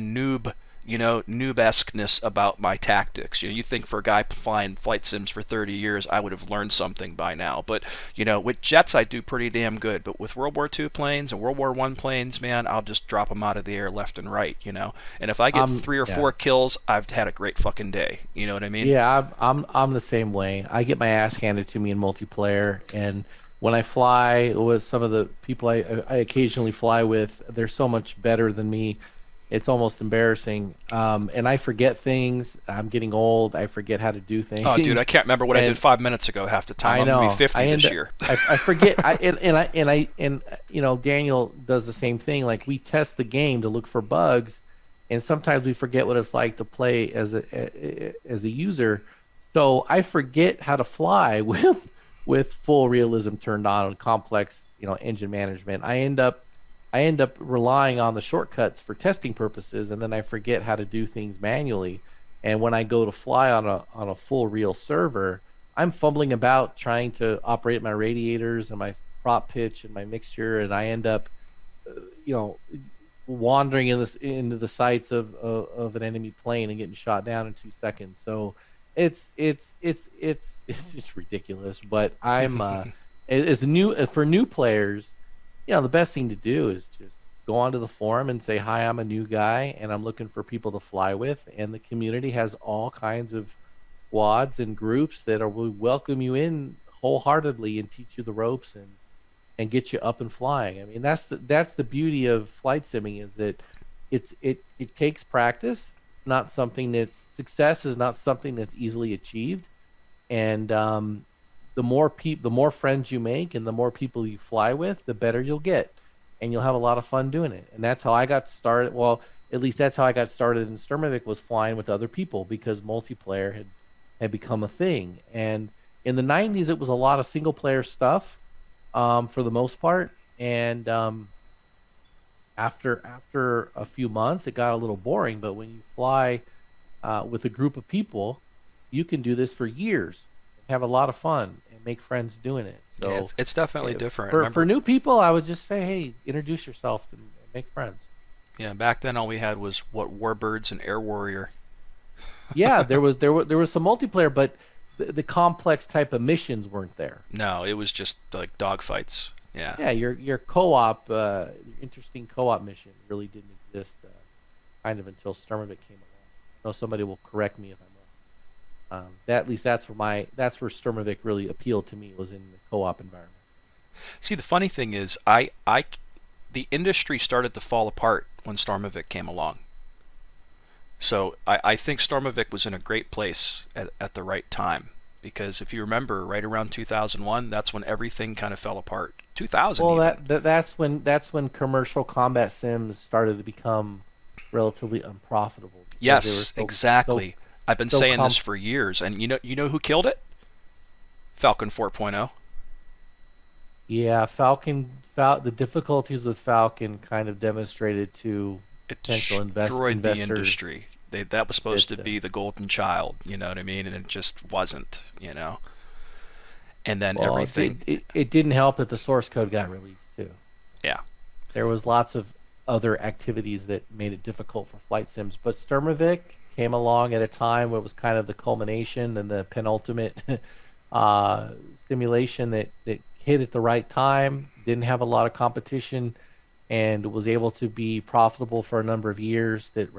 noob-esqueness about my tactics. You think for a guy flying flight sims for 30 years, I would have learned something by now. But with jets, I do pretty damn good. But with World War II planes and World War I planes, man, I'll just drop them out of the air left and right. And if I get three or Yeah. four kills, I've had a great fucking day. You know what I mean? Yeah, I'm the same way. I get my ass handed to me in multiplayer, and when I fly with some of the people I occasionally fly with, they're so much better than me. It's almost embarrassing. And I forget things. I'm getting old. I forget how to do things. Oh, dude, I can't remember what I did And 5 minutes ago half the time. I I'm gonna be know. 50 I this end up, year. I forget. Daniel does the same thing. Like, we test the game to look for bugs, and sometimes we forget what it's like to play as a user. So I forget how to fly with full realism turned on and complex, engine management. I end up relying on the shortcuts for testing purposes, and then I forget how to do things manually. And when I go to fly on a full real server, I'm fumbling about trying to operate my radiators and my prop pitch and my mixture, and I end up, you know, wandering into the sights of an enemy plane and getting shot down in 2 seconds. So it's just ridiculous. But I'm as new for new players, the best thing to do is just go onto the forum and say, hi, I'm a new guy and I'm looking for people to fly with. And the community has all kinds of squads and groups that will welcome you in wholeheartedly and teach you the ropes and get you up and flying. I mean, that's the beauty of flight simming, is that it takes practice. Not something that's success is not something that's easily achieved. And the more friends you make and the more people you fly with, the better you'll get, and you'll have a lot of fun doing it. And that's how I got started. Well, at least that's how I got started in Sturmovik, was flying with other people, because multiplayer had become a thing. And in the 90s, it was a lot of single player stuff, for the most part. And after a few months, it got a little boring. But when you fly with a group of people, you can do this for years, have a lot of fun, and make friends doing it. Yeah, So it's definitely different. for new people, I would just say, hey, introduce yourself and make friends. Yeah, back then all we had was Warbirds and Air Warrior. Yeah, there was some multiplayer, but the complex type of missions weren't there. No, it was just like dogfights. Yeah. Yeah, your co-op, interesting co-op mission really didn't exist, kind of until Sturmovik came along. I know somebody will correct me if I'm wrong. At least that's where Sturmovik really appealed to me, was in the co-op environment. See, the funny thing is, the industry started to fall apart when Stormovik came along. So I think Stormovik was in a great place at the right time. Because if you remember, right around 2001, that's when everything kind of fell apart. 2000 Well, even. that's when commercial combat sims started to become relatively unprofitable because they were Yes, exactly. I've been so saying this for years, and you know who killed it? Falcon 4.0. Yeah, the difficulties with Falcon kind of demonstrated to It potential destroyed the investors industry. That was supposed that to be the golden child, you know what I mean? And it just wasn't, And then well, everything, it didn't help that the source code got released too. yeah. There was lots of other activities that made it difficult for flight sims, but Sturmovik came along at a time where it was kind of the culmination and the penultimate uh, simulation that hit at the right time, didn't have a lot of competition, and was able to be profitable for a number of years that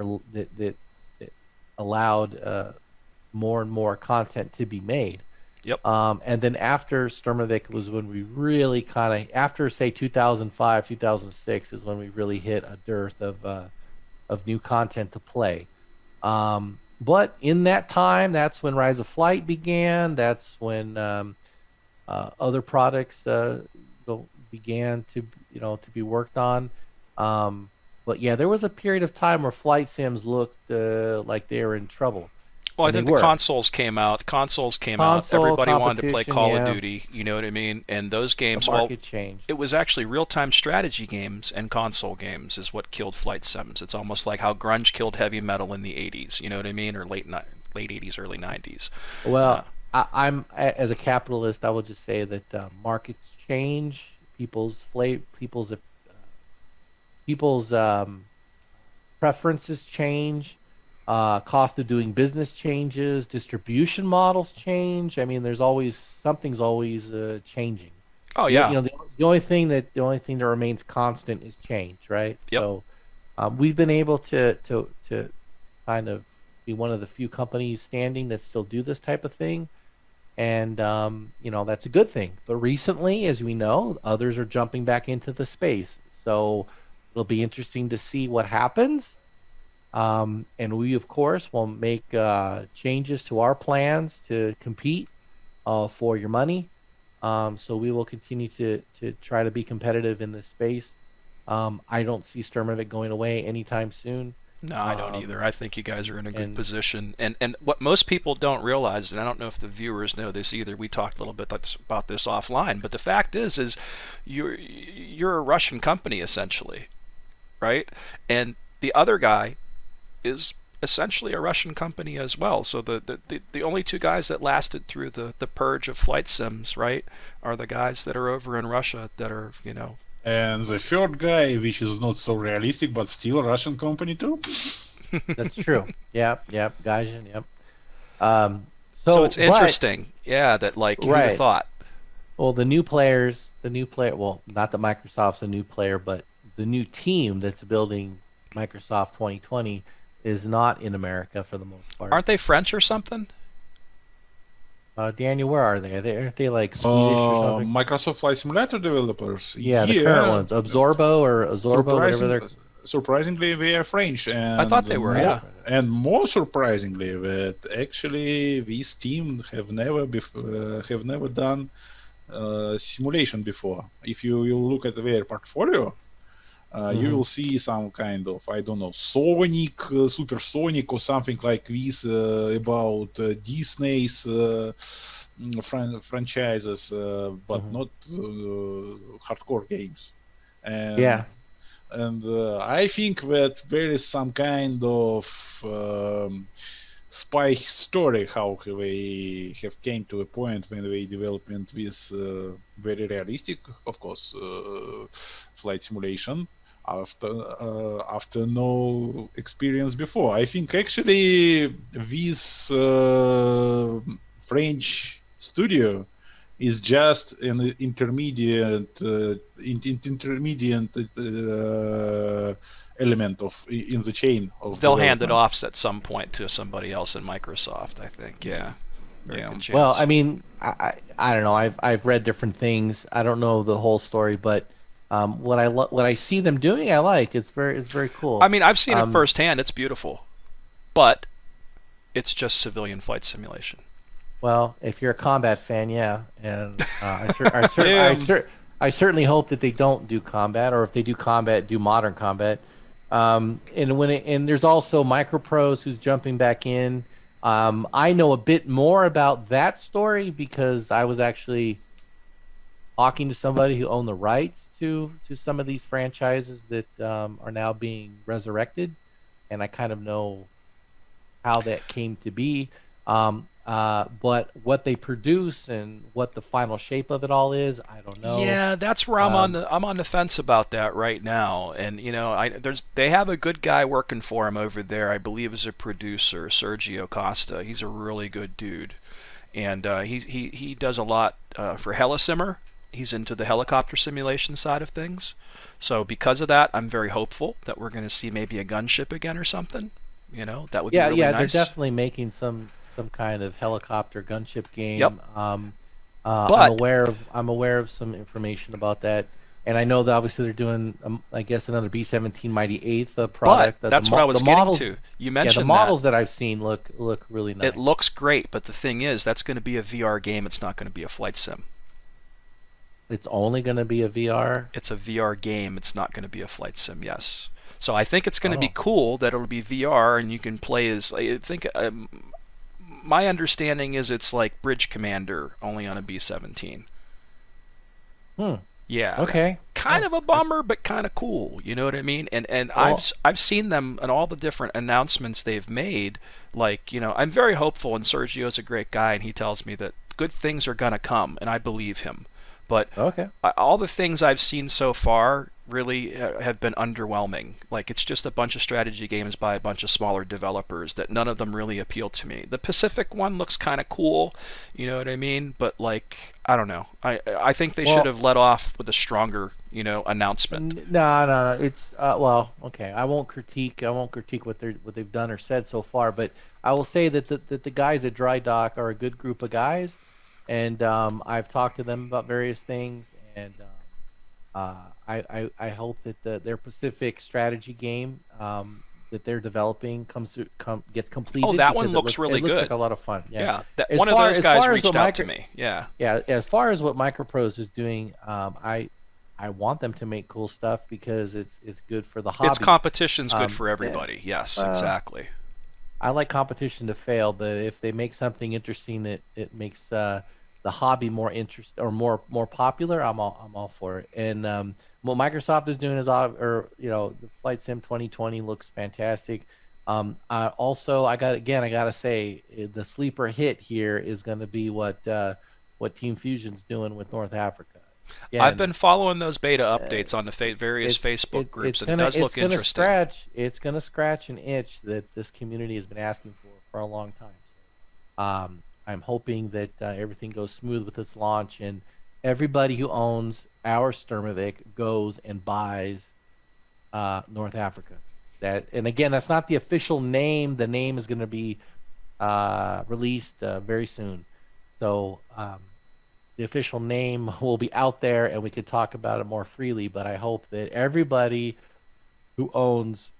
allowed more and more content to be made. Yep. And then after Sturmovik was when we really kind of, after say 2005, 2006 is when we really hit a dearth of new content to play. But in that time, that's when Rise of Flight began. That's when other products began to be worked on. But yeah, there was a period of time where flight sims looked like they were in trouble, Well, I and they think the were. consoles came out. Consoles came out. Console Everybody wanted to play competition, Call of yeah, Duty. You know what I mean? And those the games, well, market changed. it was actually real-time strategy games and console games is what killed flight sims. It's almost like how grunge killed heavy metal in the '80s. You know what I mean? Or late '80s, early '90s. Uh, Well, as a capitalist, I will just say that markets change, people's preferences change, cost of doing business changes, distribution models change. I mean, something's always changing. oh The, yeah. the only thing that remains constant is change, right? Yep. So we've been able to kind of be one of the few companies standing that still do this type of thing, and that's a good thing. But recently, as we know, others are jumping back into the space, so it'll be interesting to see what happens. And we, of course, will make changes to our plans to compete for your money. So we will continue to try to be competitive in this space. I don't see Sturmovik going away anytime soon. No, I don't either. I think you guys are in a good And position. And what most people don't realize, and I don't know if the viewers know this either. We talked a little bit about this offline, but the fact is you're a Russian company essentially, right? And the other guy is essentially a Russian company as well. So the only two guys that lasted through the purge of flight sims, right, are the guys that are over in Russia that are, And the third guy, which is not so realistic, but still a Russian company too. that's true. Yep, yep, Gaijin, yep. Um, So so, it's but interesting, yeah, that like who'd have right. thought? Well, the new player. Well, not that Microsoft's a new player, but the new team that's building Microsoft 2020 is not in America for the most part. Aren't they French or something? Daniel, where are they? Aren't they like Swedish or something? Microsoft Flight Simulator developers, Yeah, the current yeah, ones, Absorbo, whatever surprising, they're. surprisingly they are French, I thought and they were, French. yeah. more surprisingly that actually this team have never done simulation before. If you will look at their portfolio, you will see some kind of, I don't know, Sonic, Supersonic, or something like this about Disney's franchises, but Hmm. not hardcore games. And Yeah, I think that there is some kind of spy story how they have came to a point when they developed this very realistic, of course, flight simulation after no experience before. I think actually this French studio is just an intermediate element of in the chain of They'll hand it development. off at some point to somebody else in Microsoft, I think. Yeah, very Yeah. good chance. Well, I mean, I don't know. I've read different things. I don't know the whole story, but what I see them doing, I like. It's very I cool. mean, I've seen it Um, firsthand. It's beautiful, but it's just civilian flight simulation. well, if you're a combat fan, yeah, and Yeah. I certainly hope that they don't do combat, or if they do combat, do modern combat. And there's also Microprose who's jumping back in. I know a bit more about that story because I was actually talking to somebody who owned the rights to some of these franchises that are now being resurrected, and I kind of know how that came to be. But what they produce and what the final shape of it all is, I don't know. Yeah, that's where Um, I'm on the fence about that right now. And they have a good guy working for him over there. I believe as a producer, Sergio Costa. He's a really good dude, and he does a lot for Helisimmer. He's into the helicopter simulation side of things. So because of that, I'm very hopeful that we're going to see maybe a gunship again or something. That would be yeah, really yeah, they're nice. definitely making some kind of helicopter gunship Yep. game. But I'm aware of some information about that, and I know that obviously they're doing I guess another B-17 Mighty Eighth but product. That that's what I was the getting models, to. You yeah, the mentioned that. models that I've seen look really It nice. looks great, but the thing is, that's going to be a VR game. It's not going to be a flight sim. It's only going to be a VR. It's a VR game. It's not going to be a flight sim. Yes. So I think it's going to be Oh, cool that it'll be VR and you can play as. I think my understanding is it's like Bridge Commander only on a B-17. hmm. Yeah, Okay. kind Oh, of a bummer, but kind of cool. You know what I mean? And well, I've seen them and all the different announcements they've made. Like I'm very hopeful, and Sergio's a great guy, and he tells me that good things are gonna come, and I believe him. But okay. all the things I've seen so far really have been underwhelming. Like it's just a bunch of strategy games by a bunch of smaller developers that none of them really appeal to me. The Pacific one looks kind of cool, you know what I mean? But like I don't know. I think they should Well, have let off with a stronger, announcement. no, no, no. It's well, okay. I won't critique what they've done or said so far, but I will say that the guys at Dry Dock are a good group of guys, and I've talked to them about various things, and I hope that their Pacific strategy game that they're developing gets Oh, completed that one because looks it really looks like good. a lot of fun. Yeah. Yeah, that one of those As guys far as reached what out to me. Yeah. as far as what Microprose is doing, I want them to make cool stuff because it's good for the Its hobby. competition's good for Yeah, everybody. Yes, uh, exactly. I like competition to fail, but if they make something interesting that it makes the hobby more interest or more popular, I'm all for it. And what Microsoft is doing is or the Flight Sim 2020 looks fantastic. Also, I gotta say the sleeper hit here is going to be what Team Fusion's doing with North Africa. I've Again, been following those beta uh, updates on the various Facebook groups, and it does it's look gonna interesting. it's gonna scratch an itch that this community has been asking for a long time. I'm hoping that everything goes smooth with its launch and everybody who owns our Sturmovik goes and buys North Africa. And again, that's not the official name. The name is going to be released very soon. So the official name will be out there and we could talk about it more freely. But I hope that everybody who owns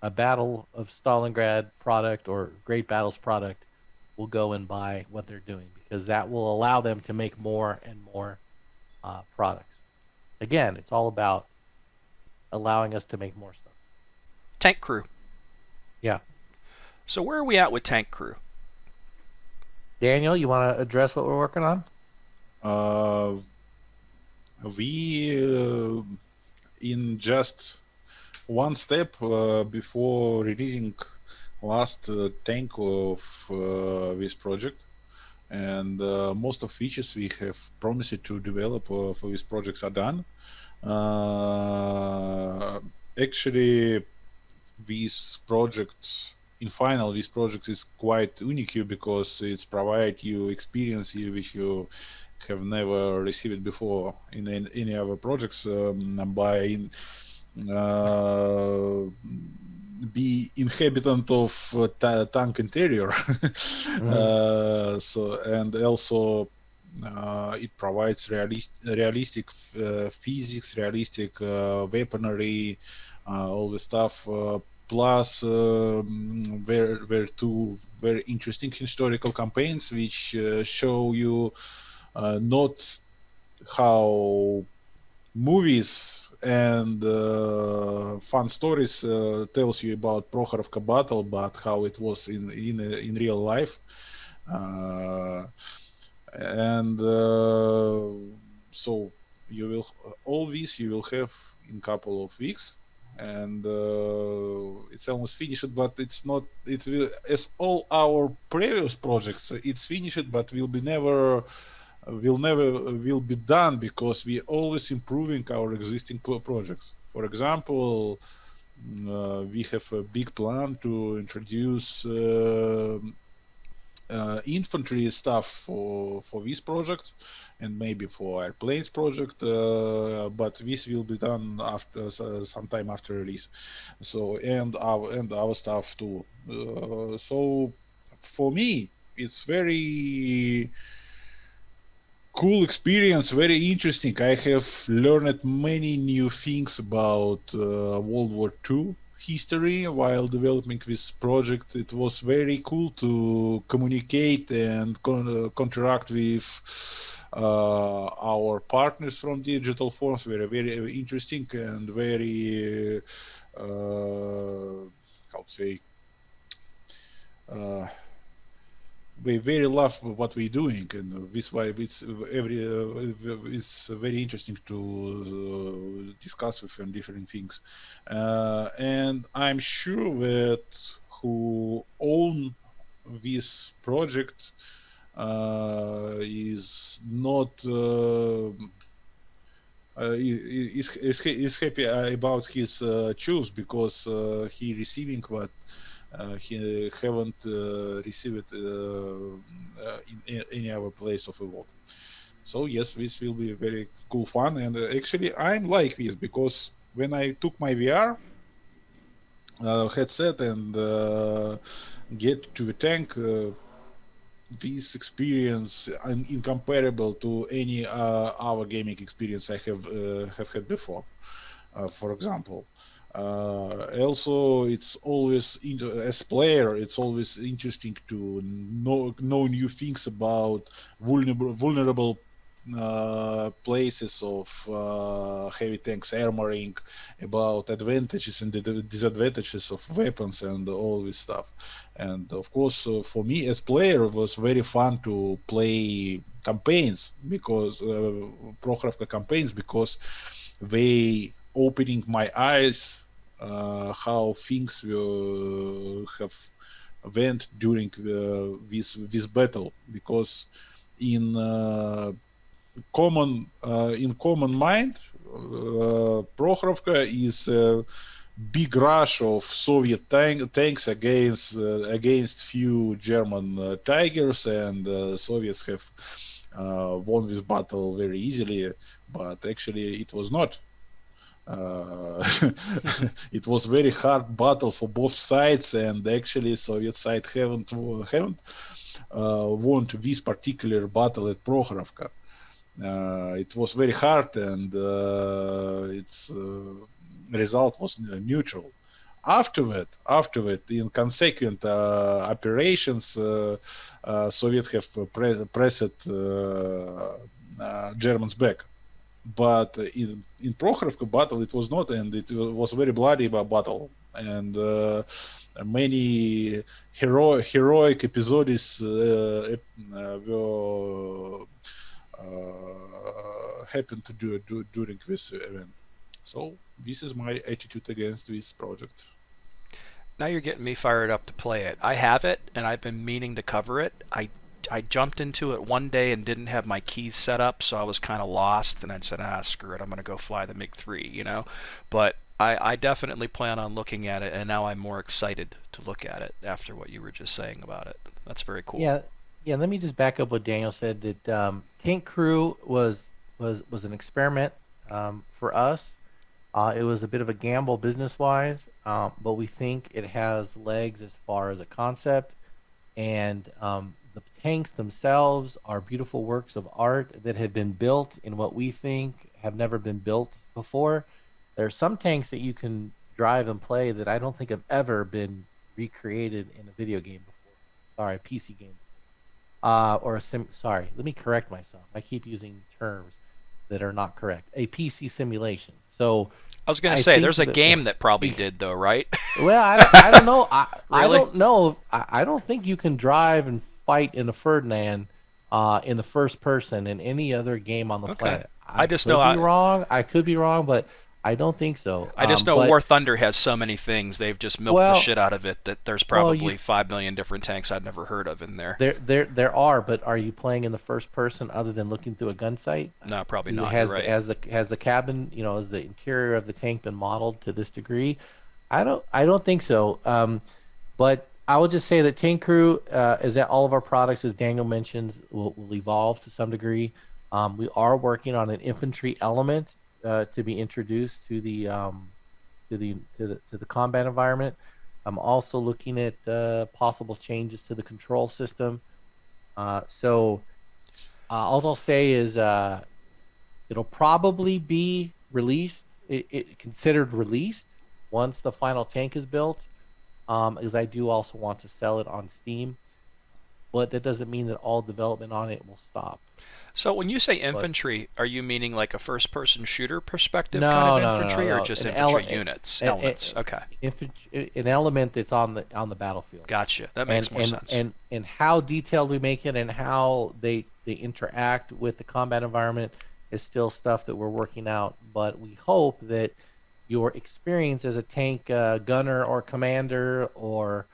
a Battle of Stalingrad product or Great Battles product will go and buy what they're doing because that will allow them to make more and more products. Again, it's all about allowing us to make more stuff. Tank Crew. Yeah. So where are we at with Tank Crew? Daniel, you want to address what we're working on? Uh, we in just one step before releasing last tank of this project, and most of features we have promised to develop for these projects are done. Actually, this project in final this project is quite unique because it's provide you experience which you have never received before in any other projects by uh, be inhabitant of tank interior. Mhm. So and also it provides realistic physics, realistic weaponry, all the stuff. Plus, were two very interesting historical campaigns which show you not how movies and fun stories tells you about Prokhorovka battle, but how it was in real life. Uh, and so you will all this you will have in couple of weeks, and it's almost finished, but it's not. It will, as all our previous projects, it's finished, but will be done because we always improving our existing projects. For example, we have a big plan to introduce infantry stuff for this project and maybe for airplanes project, but this will be done after sometime after release. So and our stuff too. So for me, it's very cool experience, very interesting. I have learned many new things about World War II history while developing this project. It was very cool to communicate and interact with our partners from digital forms. Very interesting and very how to say uh, we very love what we're doing, and this why it's very interesting to discuss with them different things. And I'm sure that who own this project is not is happy about his choice because he receiving what he haven't received in any other place of the world. So yes, this will be very cool fun, and actually I'm like this because when I took my VR headset and get to the tank, this experience incomparable to any other gaming experience I have had before. For example. Also, it's always as player, it's always interesting to know new things about vulnerable places of heavy tanks armoring, about advantages and the disadvantages of weapons and all this stuff. And of course, for me as player, it was very fun to play campaigns because Prokhorovka campaigns because they opening my eyes how things have went during this battle because in common mind Prokhorovka is a big rush of Soviet tanks against few German Tigers, and Soviets have won this battle very easily, but actually it was not. It was very hard battle for both sides, and actually Soviet side haven't won this particular battle at Prokhorovka. It was very hard, and its result was neutral. After that, in consequent operations, Soviets have pressed Germans back. But in Prokhorovka battle it was not, and it was a very bloody battle, and many heroic episodes were happened to during this event. So this is my attitude against this project. Now you're getting me fired up to play it. I have it, and I've been meaning to cover it. I jumped into it one day and didn't have my keys set up, so I was kind of lost, and I said, screw it, I'm going to go fly the MiG-3, you know? But I definitely plan on looking at it, and now I'm more excited to look at it after what you were just saying about it. That's very cool. Yeah, yeah. Let me just back up what Daniel said. That Tank Crew was an experiment for us. It was a bit of a gamble business-wise, but we think it has legs as far as a concept. And the tanks themselves are beautiful works of art that have been built in what we think have never been built before. There are some tanks that you can drive and play that I don't think have ever been recreated in a video game before. Sorry, a PC game. Or a sim. Sorry, let me correct myself. I keep using terms that are not correct. A PC simulation. So I was going to I say, think there's a that game that probably did, though, right? well, I don't know. I Really? don't know. I don't think you can drive and fight in a Ferdinand in the first person in any other game on the Okay. planet. I I just know could be wrong. I could be wrong, but I don't think so. I just know But War Thunder has so many things. They've just milked the well, shit out of it that there's you probably 5 million different tanks I'd never heard of in there. there are. But are you playing in the first person other than looking through a gun sight? No, probably Because it not. You're has right. has the cabin, has the interior of the tank been modeled to this degree? I don't think so. But I will just say that Tank Crew is that all of our products, as Daniel mentions, will evolve to some degree. We are working on an infantry element to be introduced to the combat environment. I'm also looking at possible changes to the control system. All I'll say is it'll probably be released, it considered released once the final tank is built, as I do also want to sell it on Steam. But that doesn't mean that all development on it will stop. So when you say But infantry, are you meaning like a first-person shooter perspective kind of no, no, no, no, infantry, or no. just infantry units, elements? Okay, An element that's on the battlefield. gotcha. That and makes more and sense. and and how detailed we make it and how they interact with the combat environment is still stuff that we're working out. But we hope that your experience as a tank gunner or commander or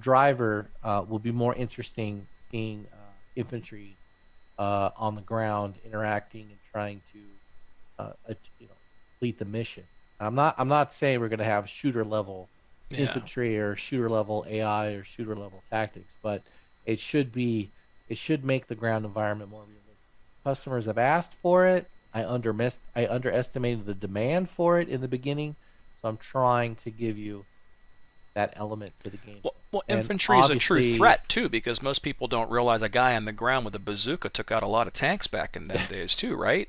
driver will be more interesting seeing infantry on the ground interacting and trying to complete the mission. I'm not saying we're going to have shooter level Yeah. infantry or shooter level AI or shooter level tactics, but it should be it should make the ground environment more realistic. Customers have asked for it. I underestimated the demand for it in the beginning, so I'm trying to give you that element to the game. Well, And infantry is a true obviously, threat too, because most people don't realize a guy on the ground with a bazooka took out a lot of tanks back in them days too, right?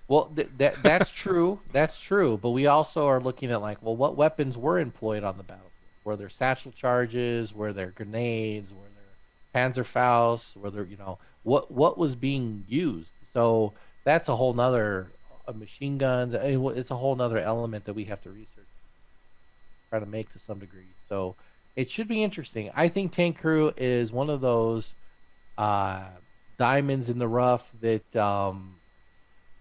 well, that's true. That's true. But we also are looking at like, well, what weapons were employed on the battlefield? Were there satchel charges? Were there grenades? Were there Panzerfaust? Were there, what was being used? So that's a whole nother machine guns. It's a whole nother element that we have to research, try to make to some degree. So it should be interesting. I think Tank Crew is one of those uh, diamonds in the rough that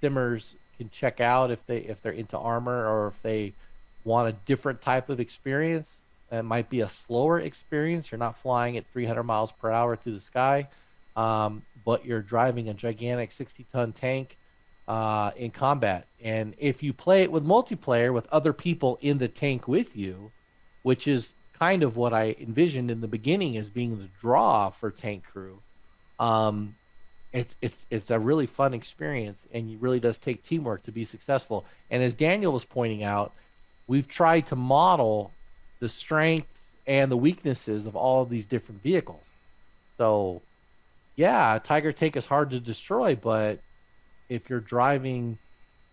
simmers can check out if they're into armor or if they want a different type of experience. It might be a slower experience. You're not flying at 300 miles per hour through the sky, but you're driving a gigantic 60-ton tank in combat. And if you play it with multiplayer with other people in the tank with you, which is kind of what I envisioned in the beginning as being the draw for Tank Crew, um, it's a really fun experience, and it really does take teamwork to be successful. And as Daniel was pointing out, we've tried to model the strengths and the weaknesses of all of these different vehicles. So, yeah, a Tiger tank is hard to destroy, but if you're driving,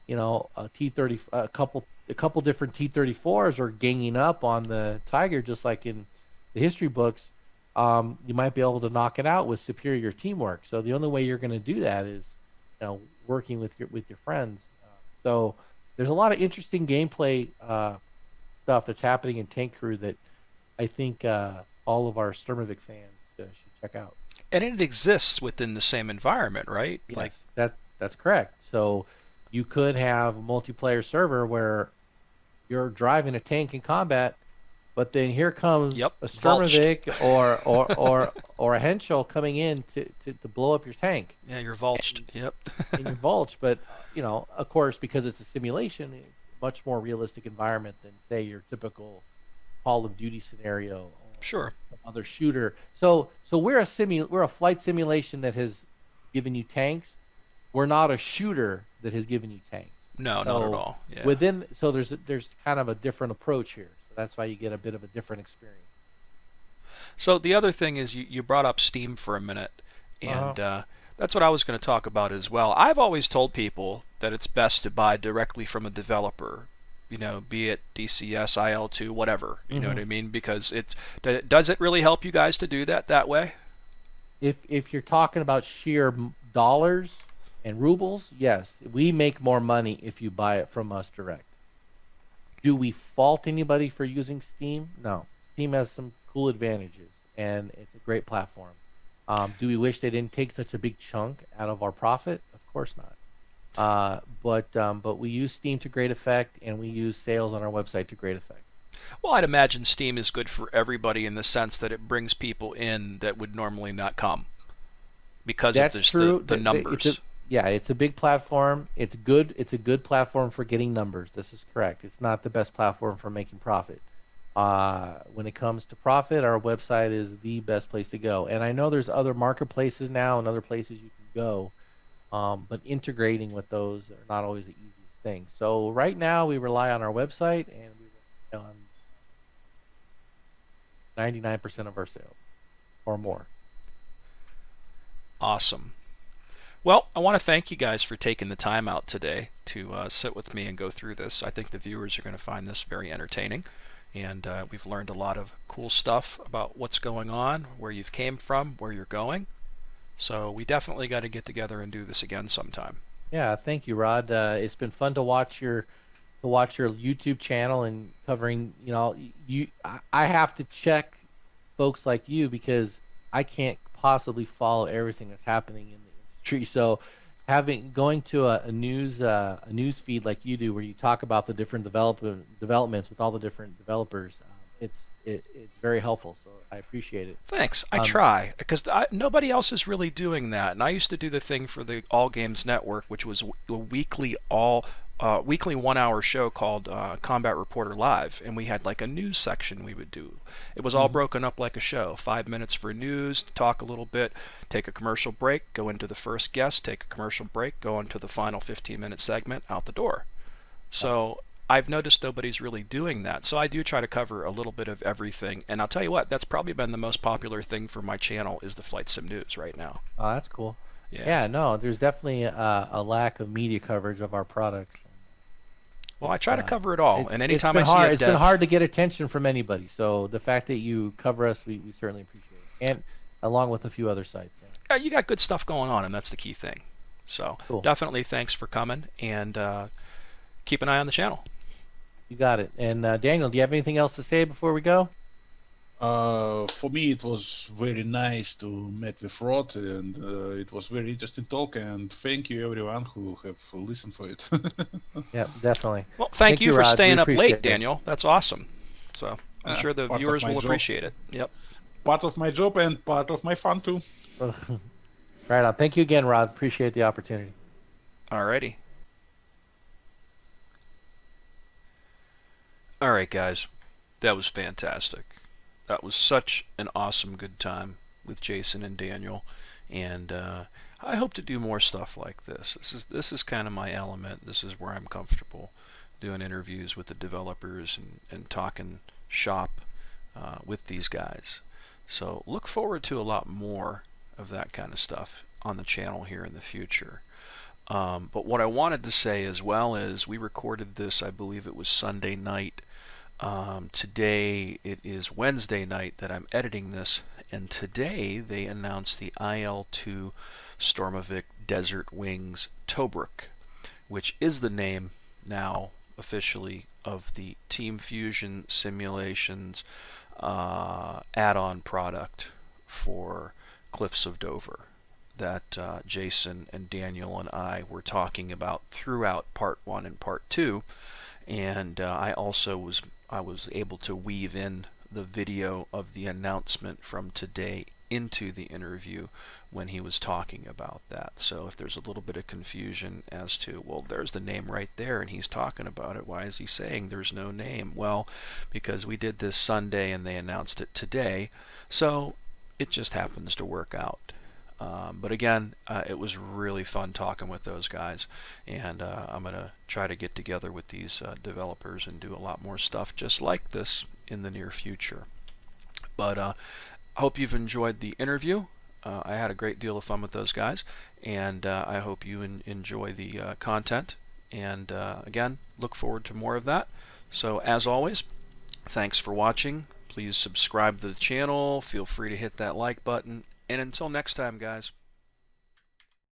a T-30, a couple different T-34s are ganging up on the Tiger, just like in the history books, you might be able to knock it out with superior teamwork. So the only way you're going to do that is, working with your friends. So there's a lot of interesting gameplay stuff that's happening in Tank Crew that I think all of our Sturmovik fans should check out. And it exists within the same environment, right? Like, Yes, that's correct. So you could have a multiplayer server where you're driving a tank in combat, but then here comes yep, a vulched. Sturmovik or a Henschel coming in to blow up your tank, Yeah, you're vulched. and Yep. and you're vulged. But of course, because it's a simulation, it's a much more realistic environment than say your typical Call of Duty scenario or Sure. some other shooter. So we're a flight simulation that has given you tanks. We're not a shooter that has given you tanks. No, not at So all. Yeah. there's kind of a different approach here. So that's why you get a bit of a different experience. So the other thing is you brought up Steam for a minute, Uh-huh. and that's what I was going to talk about as well. I've always told people that it's best to buy directly from a developer, be it DCS, IL-2, whatever. You know what hmm I mean? Because does it really help you guys to do that way? If you're talking about sheer dollars and rubles, yes, we make more money if you buy it from us direct. Do we fault anybody for using Steam? No. Steam has some cool advantages, and it's a great platform. Do we wish they didn't take such a big chunk out of our profit? Of course not. But we use Steam to great effect, and we use sales on our website to great effect. Well, I'd imagine Steam is good for everybody in the sense that it brings people in that would normally not come because of That's just true. the numbers. Yeah, it's a big platform. It's good. It's a good platform for getting numbers. This is correct. It's not the best platform for making profit. When it comes to profit, our website is the best place to go. And I know there's other marketplaces now and other places you can go, but integrating with those are not always the easiest thing. So right now we rely on our website, and we rely on 99% of our sales or more. Awesome. Well, I want to thank you guys for taking the time out today to sit with me and go through this. I think the viewers are going to find this very entertaining, and we've learned a lot of cool stuff about what's going on, where you've came from, where you're going. So we definitely got to get together and do this again sometime. Yeah, thank you, Rod. It's been fun to watch your YouTube channel and covering. I have to check folks like you because I can't possibly follow everything that's happening in the industry. So going to a news feed like you do, where you talk about the different developments with all the different developers, it's very helpful. So I appreciate it. Thanks. I try because nobody else is really doing that. And I used to do the thing for the All Games Network, which was a weekly 1-hour show called Combat Reporter Live, and we had like a news section we would do. It was all broken up like a show. 5 minutes for news, talk a little bit, take a commercial break, go into the first guest, take a commercial break, go into the final 15-minute segment, out the door. So I've noticed nobody's really doing that. So I do try to cover a little bit of everything. And I'll tell you what, that's probably been the most popular thing for my channel is the Flight Sim News right now. Oh, that's cool. Yeah. Yeah, no, there's definitely a lack of media coverage of our products. Well, I try to cover it all. And anytime I see it's been hard to get attention from anybody. So the fact that you cover us, we certainly appreciate it. And along with a few other sites. Yeah, you got good stuff going on, and that's the key thing. So Cool. Definitely thanks for coming, and keep an eye on the channel. You got it. And Daniel, do you have anything else to say before we go? For me, it was very nice to meet with Rod, and it was very interesting talk. And thank you everyone who have listened for it. Yeah, definitely. Well, thank you for Rod. staying We up late, appreciate it. Daniel. That's awesome. So I'm sure the Part of viewers my will job. appreciate it. Yep. Part of my job and part of my fun too. Right on. Thank you again, Rod. Appreciate the opportunity. Alrighty. Alright, guys. That was fantastic. That was such an awesome good time with Jason and Daniel, and I hope to do more stuff like this. This is kind of my element. This is where I'm comfortable doing interviews with the developers and talking shop with these guys. So look forward to a lot more of that kind of stuff on the channel here in the future. But what I wanted to say as well is we recorded this, I believe it was Sunday night. Today it is Wednesday night that I'm editing this, and today they announced the IL-2 Sturmovik Desert Wings Tobruk, which is the name now officially of the Team Fusion Simulations add-on product for Cliffs of Dover that Jason and Daniel and I were talking about throughout Part 1 and Part 2, and I was able to weave in the video of the announcement from today into the interview when he was talking about that. So if there's a little bit of confusion as to, well, there's the name right there and he's talking about it, why is he saying there's no name? Well, because we did this Sunday and they announced it today, so it just happens to work out. But again, it was really fun talking with those guys, and I'm going to try to get together with these developers and do a lot more stuff just like this in the near future. But I hope you've enjoyed the interview. I had a great deal of fun with those guys, and I hope you enjoy the content. And again, look forward to more of that. So as always, thanks for watching. Please subscribe to the channel. Feel free to hit that like button. And until next time, guys.